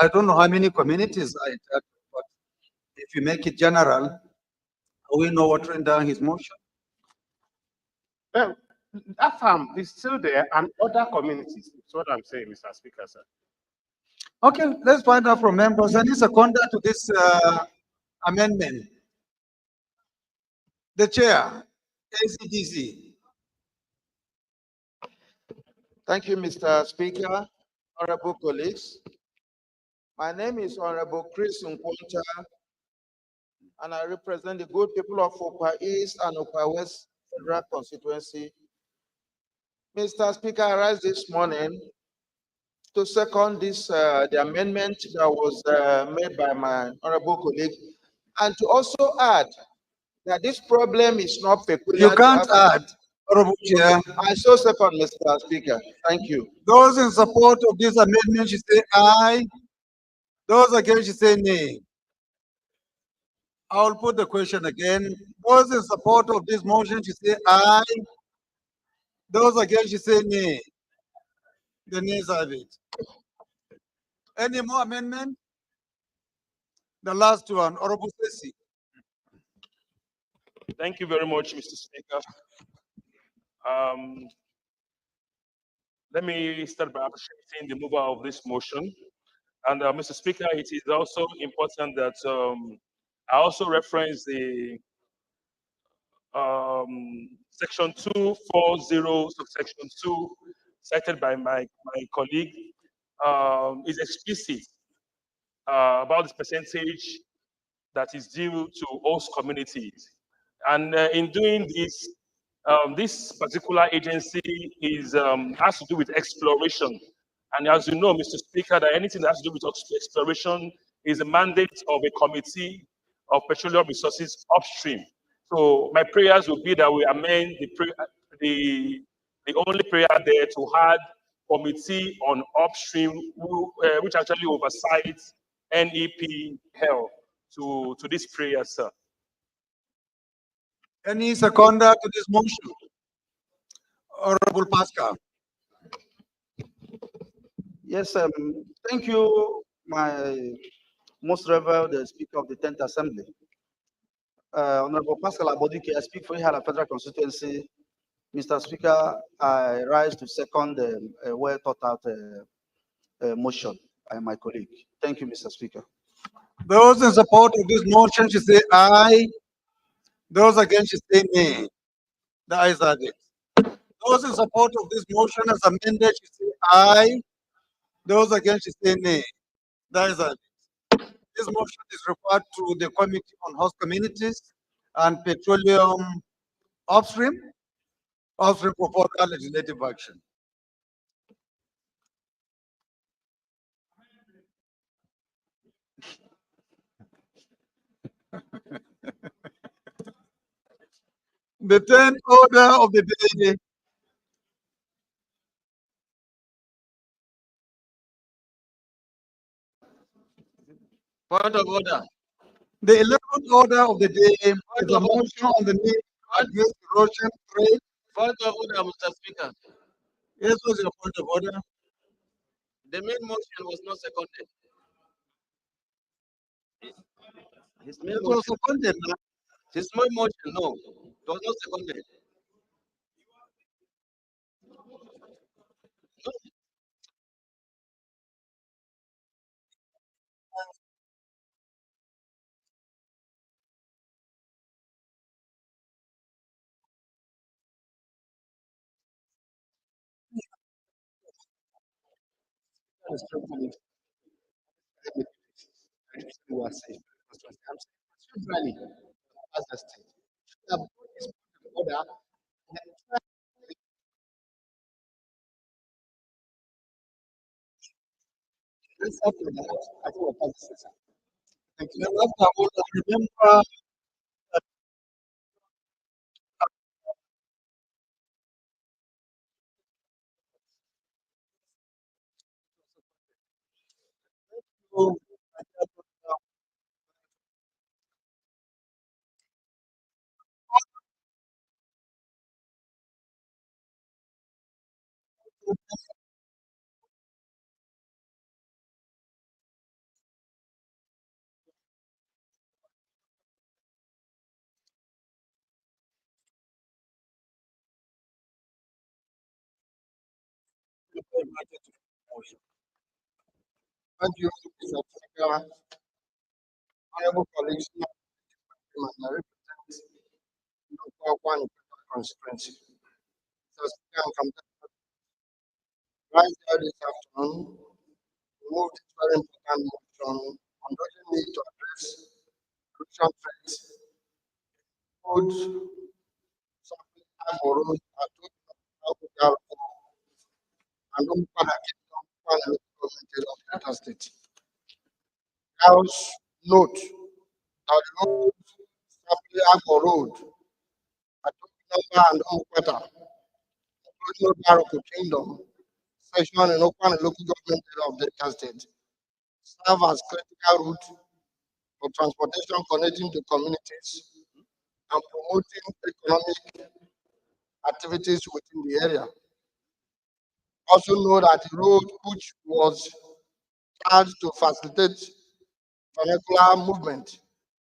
I don't know how many communities are entitled, but if you make it general, we know watering down his motion. Well, that farm is still there and other communities. That's what I'm saying, Mr. Speaker, sir. Okay, let's find out from members. And it's a conduct to this amendment. The chair, ACDC. Thank you, Mr. Speaker, honorable colleagues. My name is Honorable Chris Nkwoncha, and I represent the good people of Okwa East and Okwa West Federal Constituency. Mr. Speaker, I rise this morning to second this the amendment that was made by my honorable colleague, and to also add that this problem is not peculiar. You can't add, Honorable Chair. I so second, Mr. Speaker. Thank you. Those in support of this amendment should say aye. Those against should say nay. I will put the question again. Those in support of this motion should say aye. Those against should say nay. The nays have it. Any more amendment? The last one, Honorable Sesi. Thank you very much, Mr. Speaker. Let me start by appreciating the mover of this motion. And Mr. Speaker, it is also important that I also reference the section 240, subsection 2, cited by my colleague, is explicit about the percentage that is due to host communities. And in doing this, this particular agency has to do with exploration. And as you know, Mr. Speaker, that anything that has to do with exploration is a mandate of a committee of petroleum resources upstream. So my prayers will be that we amend the only prayer there to add committee on upstream, which actually oversights NEP health to this prayer, sir. Any seconder to this motion? Honorable Pascal. Yes, thank you, my most revered Speaker of the 10th Assembly. Honorable Pascal Abodike, I speak for Ihala Federal Constituency. Mr. Speaker, I rise to second the well thought out motion by my colleague. Thank you, Mr. Speaker. Those in support of this motion should say aye. Those against should say nay. The ayes have it. Those in support of this motion as amended should say aye. Those against should say nay. The ayes have it. This motion is referred to the Committee on Host Communities and Petroleum Upstream for further legislative action. The 10th order of the day. Point of order. The 11th order of the day is a motion on the need against erosion, trade, Point of order, Mr. Speaker. Yes, what's your point of order? The main motion was not seconded. His main It was motion. seconded. His main motion, no. It was not seconded. No. Respectfully, let me was safe. I'm saying, rally as the state. The board is put in order. Let's have that. I think we'll pass this. Thank you. Remember, Thank you, Mr. Speaker. Honorable colleagues, I represent One constituency. Mr. Speaker, I'm from right here this afternoon to move this very important motion on urgent need to address corruption threats, food, supply, borrowed, and Umpana Kingdom, Umpana Local Government of Delta State. House note that the road, supply, borrowed, number and Umpata, including Baroko Kingdom, section in Umpana Local Government area of Delta State, serve as critical route for transportation connecting to communities and promoting economic activities within the area. Also know that the road which was charged to facilitate vernacular movement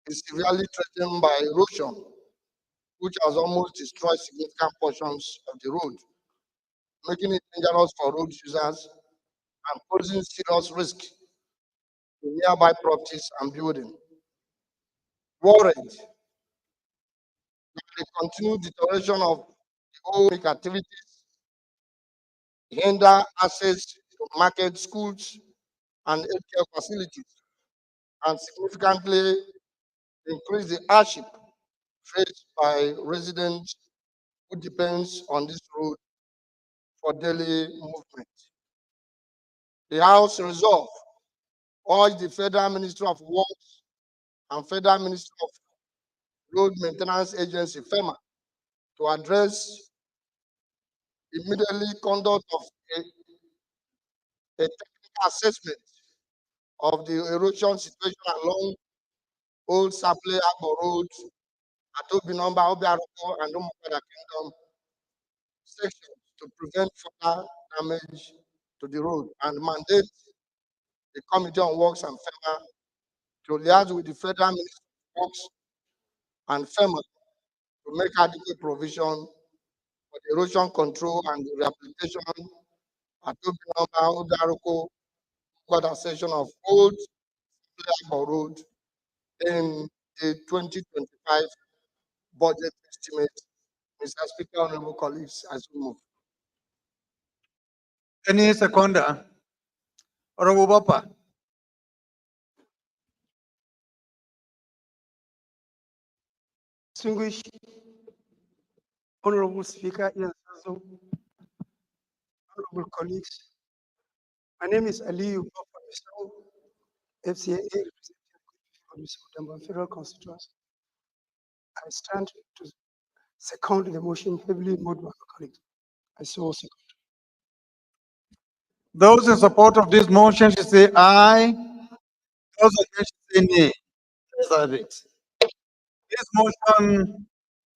is severely threatened by erosion, which has almost destroyed significant portions of the road, making it dangerous for road users and posing serious risk to nearby properties and buildings. Worried the continued deterioration of the economic activities hinder access to market, schools, and healthcare facilities, and significantly increase the hardship faced by residents who depends on this road for daily movement. The House resolve urge the Federal Ministry of Works and Federal Ministry of Road Maintenance Agency, FEMA, to address immediately conduct of a technical assessment of the erosion situation along Old Saple Agbo Road, Atobi number Obiaroko and Umukwada Kingdom sections to prevent further damage to the road and mandate the Committee on Works and FEMA to liaise with the Federal Ministry of Works and FEMA to make adequate provision for the erosion control and the rehabilitation at Obiaroko Obiaroko Umukwada section of Old Saple Agbo Road in the 2025 budget estimate. Mr. Speaker, honorable colleagues, as we move. any seconder? Honorable Bapa. Distinguished Honorable Speaker, honorable colleagues, my name is Aliyu Bapa, FCA representing the Federal Constituency. I stand to second the motion heavily moved by my colleagues. I so second. Those in support of this motion should say aye. Those against should say nay. Those are it. This motion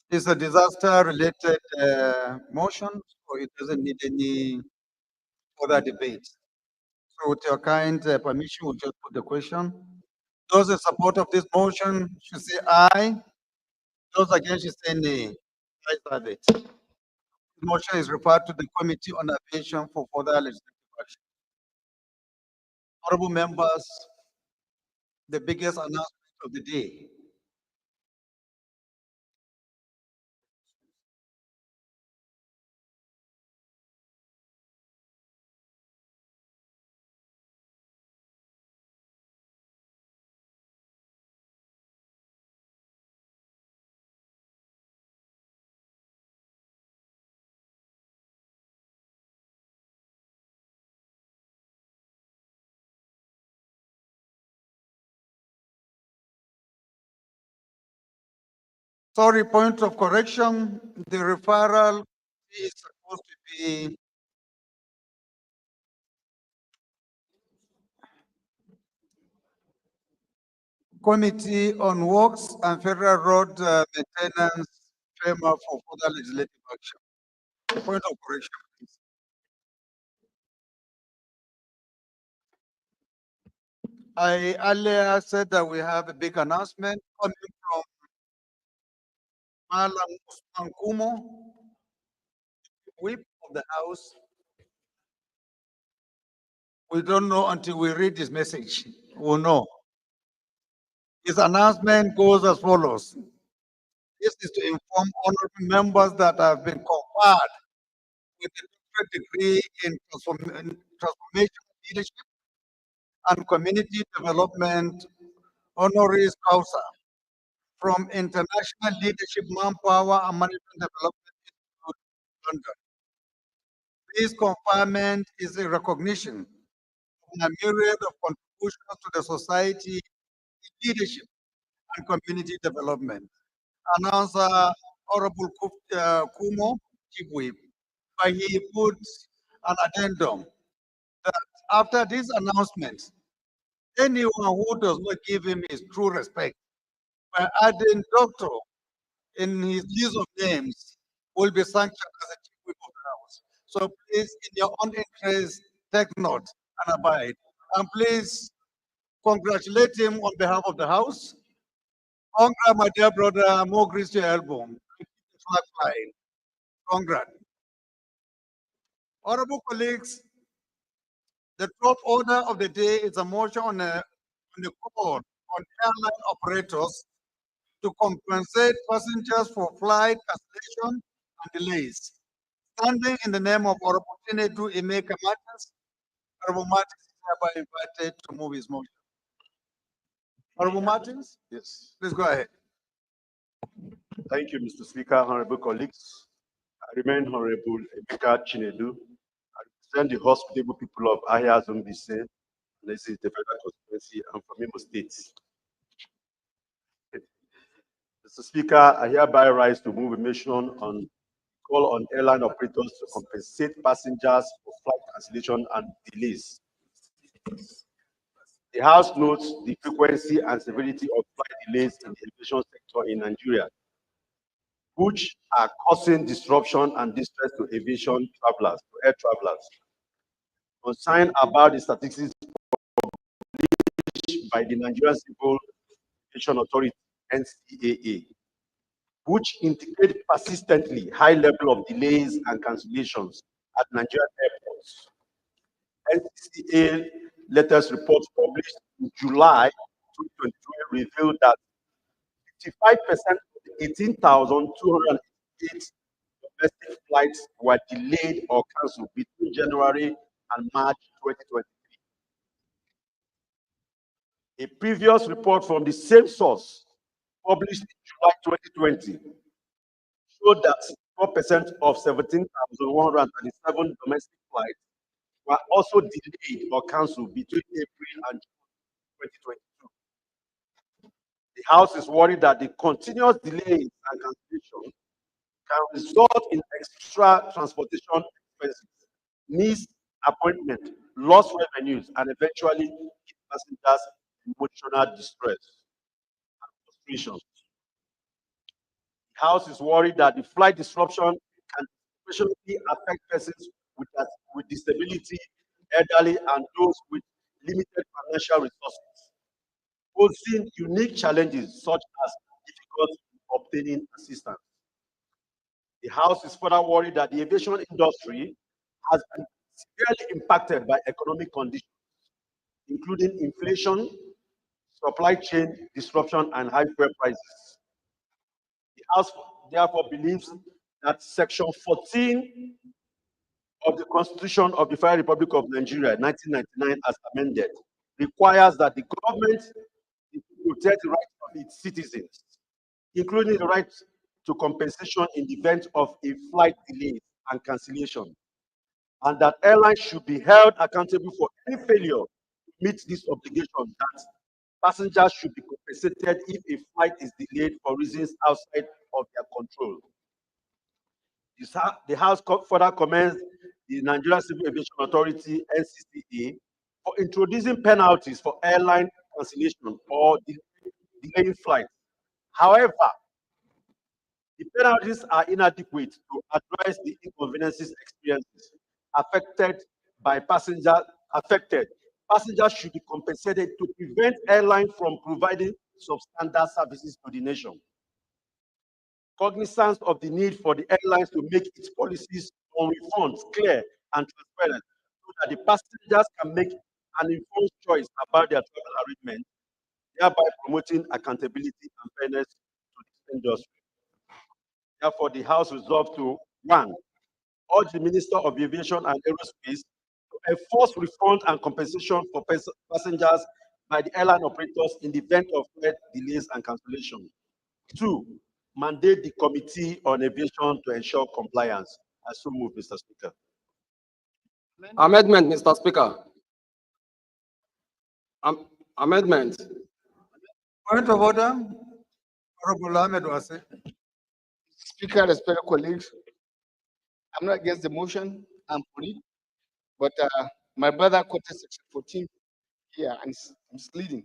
It's a disaster-related motion, so it doesn't need any further debate. So with your kind permission, we'll just put the question. Those in support of this motion should say aye. Those against should say nay. Ayes have it. The motion is referred to the Committee on Aviation for further legislative action. Honorable members, the biggest announcement of the day. Sorry, point of correction. The referral is supposed to be Committee on Works and Federal Road Maintenance framework for further legislative action. Point of correction, please. I earlier said that we have a big announcement coming from Malam Usman Kumo, whip of the House. We don't know until we read this message. We'll know. His announcement goes as follows. This is to inform honorable members that have been conferred with a doctorate degree in transformation leadership and community development honoris causa from International Leadership Manpower and Management Development Institute, London. This conferment is a recognition of a myriad of contributions to the society in leadership and community development. Announcer Honorable Kumo Chibwe, but he put an addendum that after this announcement, anyone who does not give him his true respect by adding doctor in his list of names will be sanctioned as a chief whip of the house. So please, in your own interest, take note and abide. And please congratulate him on behalf of the house. Congrats, my dear brother, more grace to your elbow. Keep the flag flying. Congrats. Honorable colleagues, the top order of the day is a motion on the call on airline operators to compensate passengers for flight cancellation and delays. Standing in the name of Honorable Tinedu Emeka Martins, Honorable Martins is hereby invited to move his motion. Honorable Martins? Yes. Please go ahead. Thank you, Mr. Speaker, honorable colleagues. I remain Honorable Emeka Chinedu. I represent the hospitable people of Ahia Zumbise. This is the federal constituency. I'm from Imo State. Mr. Speaker, I hereby rise to move a motion on call on airline operators to compensate passengers for flight cancellation and delays. The House notes the frequency and severity of flight delays in the aviation sector in Nigeria, which are causing disruption and distress to aviation travelers, to air travelers. Concerned about the statistics published by the Nigerian Civil Aviation Authority, NCAA, which indicate persistently high level of delays and cancellations at Nigerian airports. NCAA latest reports published in July 2023 revealed that 55% of the 18,208 domestic flights were delayed or cancelled between January and March 2023. A previous report from the same source, published in July 2020, showed that 4% of 17,137 domestic flights were also delayed or cancelled between April and June 2022. The House is worried that the continuous delays and cancellation can result in extra transportation expenses, missed appointment, lost revenues, and eventually give passengers emotional distress and frustration. The House is worried that the flight disruption can especially affect persons with disability, elderly, and those with limited financial resources, posing unique challenges such as difficulty obtaining assistance. The House is further worried that the aviation industry has been severely impacted by economic conditions, including inflation, supply chain disruption, and high fuel prices. The House therefore believes that Section 14 of the Constitution of the Federal Republic of Nigeria, 1999, as amended, requires that the government protect the rights of its citizens, including the right to compensation in the event of a flight delay and cancellation, and that airlines should be held accountable for any failure to meet this obligation, that passengers should be compensated if a flight is delayed for reasons outside of their control. The House further commends the Nigeria Civil Aviation Authority, NCCA, for introducing penalties for airline cancellation or delaying flights. However, the penalties are inadequate to address the inconveniences experienced affected by passengers. Passengers should be compensated to prevent airlines from providing substandard services to the nation. Cognizance of the need for the airlines to make its policies on refunds clear and transparent so that the passengers can make an informed choice about their travel arrangement, thereby promoting accountability and fairness to this industry. Therefore, the House resolved to, 1, urge the Minister of Aviation and Aerospace to enforce refund and compensation for passengers by the airline operators in the event of flight delays and cancellation. 2, mandate the Committee on Aviation to ensure compliance. I so move, Mr. Speaker. Amendment, Mr. Speaker. Amendment. Point of order. Honorable Ahmed Wase. Speaker, respected colleagues, I'm not against the motion, I'm for it, but my brother quoted Section 14 here and it's misleading.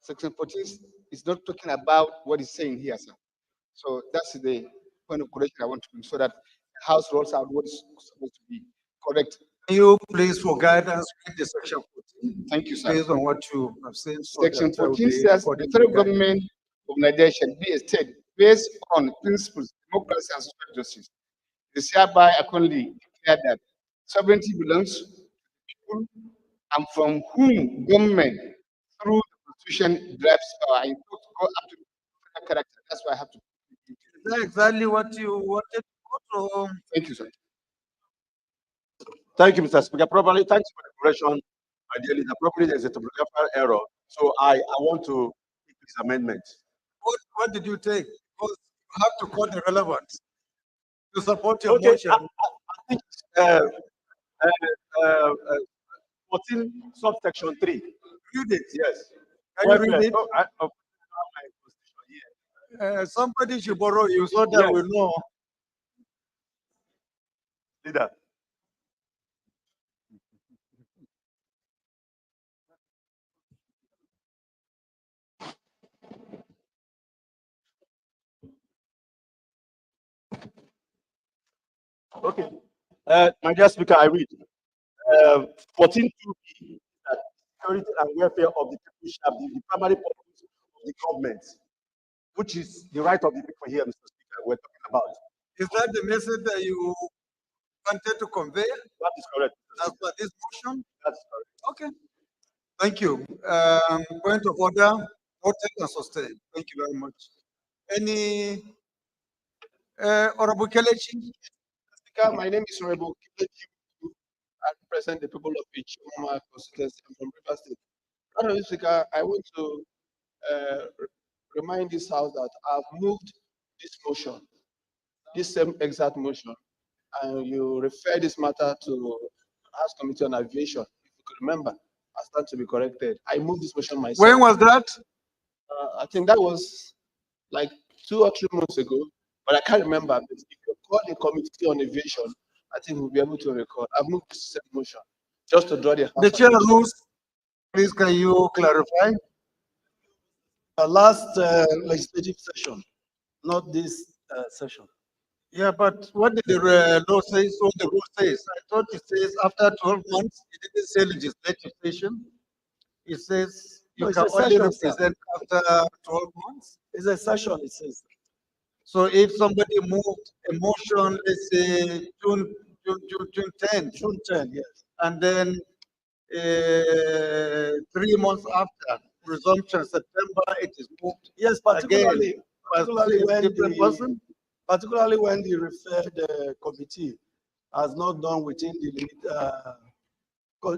Section 14 is not talking about what he's saying here, sir. So that's the point of correction I want to bring so that the House rolls out what is supposed to be correct. Can you please, for guidance, read the Section 14? Thank you, sir. Based on what you have said. So Section that I will 14 be says the according to federal the guidance. government of Nigeria shall be a state based on principles, democracy, and social justice. It is hereby accordingly declared that sovereignty belongs to the people and from whom government through the constitution derives power. I go up to the character. That's why I have to. Is that exactly what you wanted? Thank you, sir. Thank you, Mr. Speaker. Probably, thanks for the correction. Ideally, probably there's a typographical error. So I want to make this amendment. What did you take? Because you have to quote the relevance to support your Okay, motion. I think 14 subsection 3. Read it. Yes. Can you read it? Oh, I have my constitution here. Somebody should borrow you so that Yes. we know. Leader. Okay. My dear Speaker, I read 14.2b that security and welfare of the people shall be the primary purpose of the government, which is the right of the people here, Mr. Speaker, we're talking about. Is that the message that you wanted to convey? That is correct. As per this motion? That's correct. Okay. Thank you. Point of order, noted and sustained. Thank you very much. Any Honorable Kelechi? Speaker, my name is Honorable Kelechi. I represent the people of Ichimama constituency. I'm from River State. Honorable Speaker, I want to remind this House that I've moved this motion, this same exact motion, and you refer this matter to House Committee on Aviation. If you could remember, I stand to be corrected. I moved this motion myself. When was that? I think that was like 2 or 3 months ago, but I can't remember. But if you call the Committee on Aviation, I think we'll be able to record. I've moved this same motion just to draw the The chair rules. Please, can you clarify? Last legislative session, not this session. Yeah, but what did the law say? So the rule says, I thought it says after 12 months, it didn't say legislative session. It says No, you it's can a only session, sir. represent after 12 months. It's a session, it says. So if somebody moved a motion, let's say June 10, June 10, yes. and then 3 months after resumption, September, it is moved Yes, again. particularly when Different person. particularly when the referred committee has not done within the limit.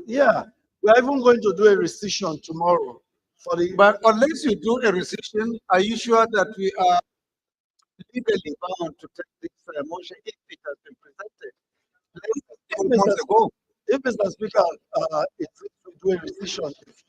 Yeah, we are even going to do a rescission tomorrow for the. But unless you do a rescission, are you sure that we are legally bound to take this motion if it has been presented less than 2 months ago? If Mr. Speaker, if we do a rescission, it's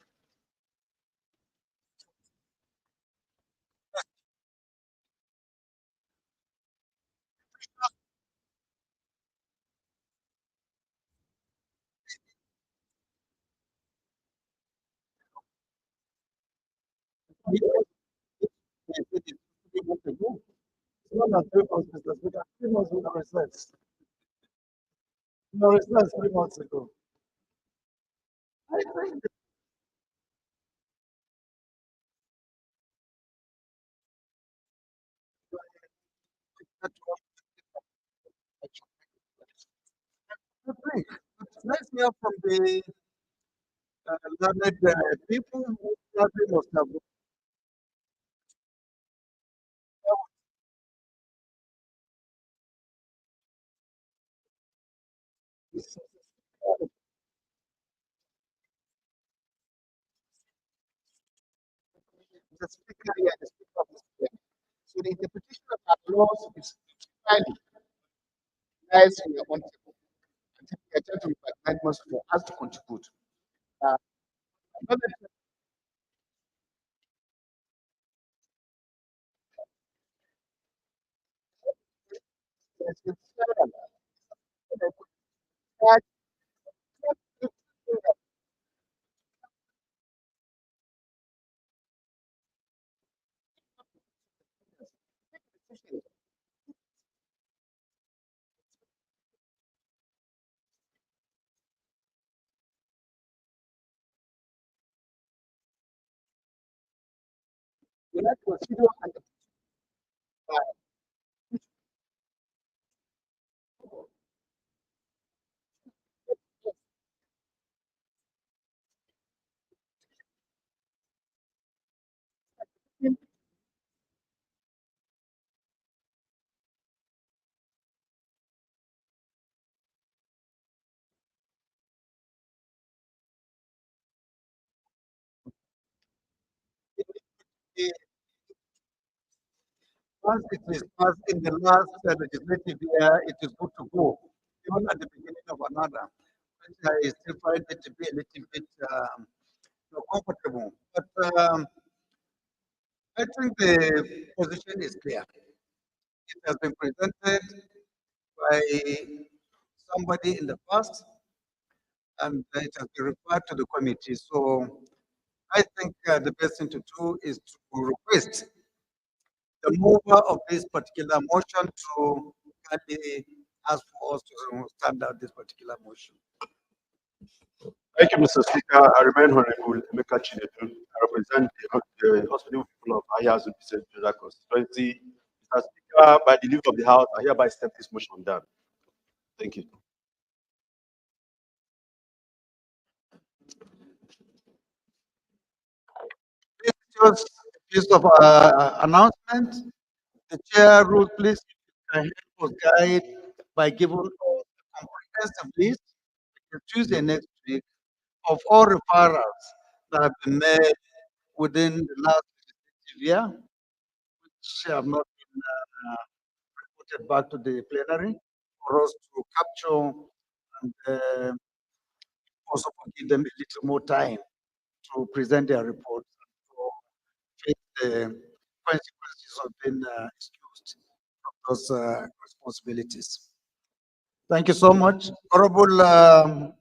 not that 3 months, Mr. Speaker. 3 months we are recess. We are recess 3 months ago. I think Let's hear from the learned people who probably must have. The speaker here, the speaker of this place. So the interpretation of our laws is clearly lies in your own table. And if you are trying to make amendments for us to contribute. Uh, another thing is it's federal. That- we like to consider and Once it is passed in the last legislative year, it is good to go. Even at the beginning of another, which I still find it to be a little bit comfortable. But I think the position is clear. It has been presented by somebody in the past, and it has been referred to the committee. So I think the best thing to do is to request the mover of this particular motion to kindly ask for us to stand out this particular motion. Thank you, Mr. Speaker. I remain Honorable Emeka Chinedu. I represent the hospital people of Ayazu Federal Constituency. Mr. Speaker, by the leave of the House, I hereby step this motion down. Thank you. Just a piece of announcement. The chair rules, please, if you can help us guide by giving us a comprehensive list on Tuesday next week of all referrals that have been made within the last legislative year, which have not been reported back to the plenary for us to capture and also give them a little more time to present their reports and to face the consequences of being excused from those responsibilities. Thank you so much. Honorable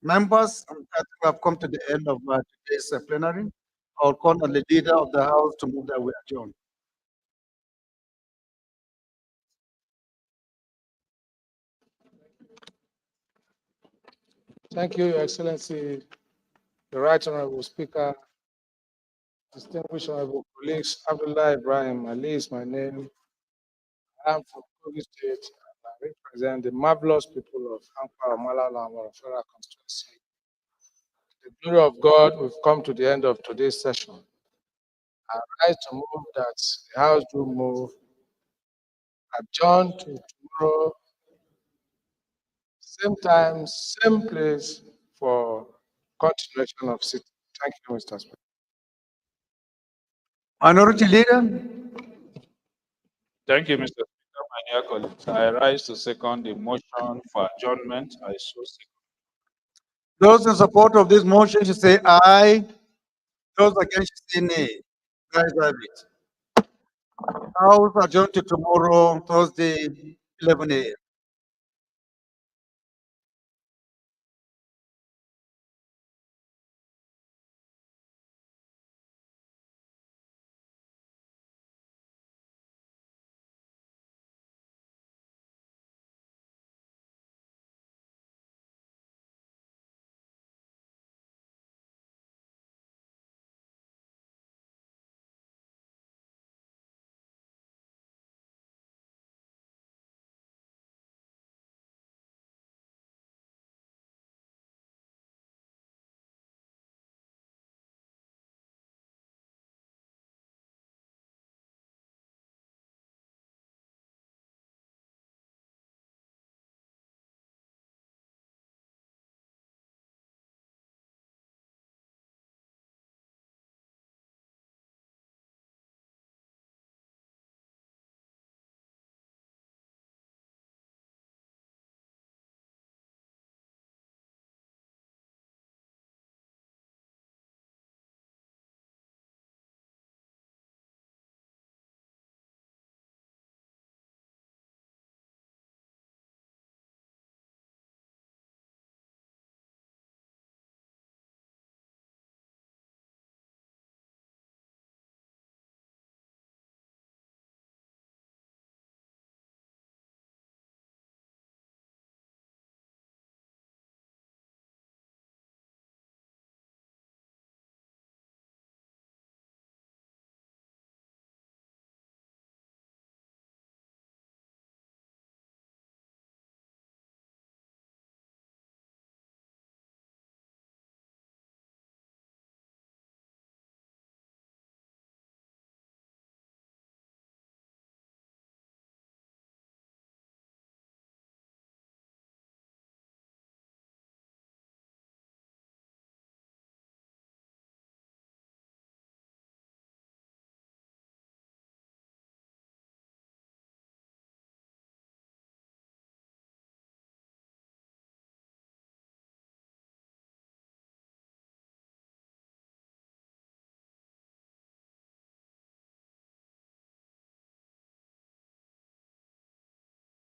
members, I think we have come to the end of today's plenary. I'll call on the leader of the House to move that we adjourn. Thank you, Your Excellency, the Right Honorable Speaker, distinguished honorable colleagues. Abdullah Ibrahim Ali is my name. I am from Kogi State and I represent the marvelous people of Ankara, Malala, and Warafara constituency. The glory of God, we've come to the end of today's session. I rise to move that the House do move adjourn to tomorrow, same time, same place for continuation of sitting. Thank you, Mr. Speaker. Minority Leader. Thank you, Mr. Speaker, my dear colleagues. I rise to second the motion for adjournment. I so second. Those in support of this motion should say aye. Those against should say nay. Guys have it. House adjourned to tomorrow, Thursday, 11 a.m.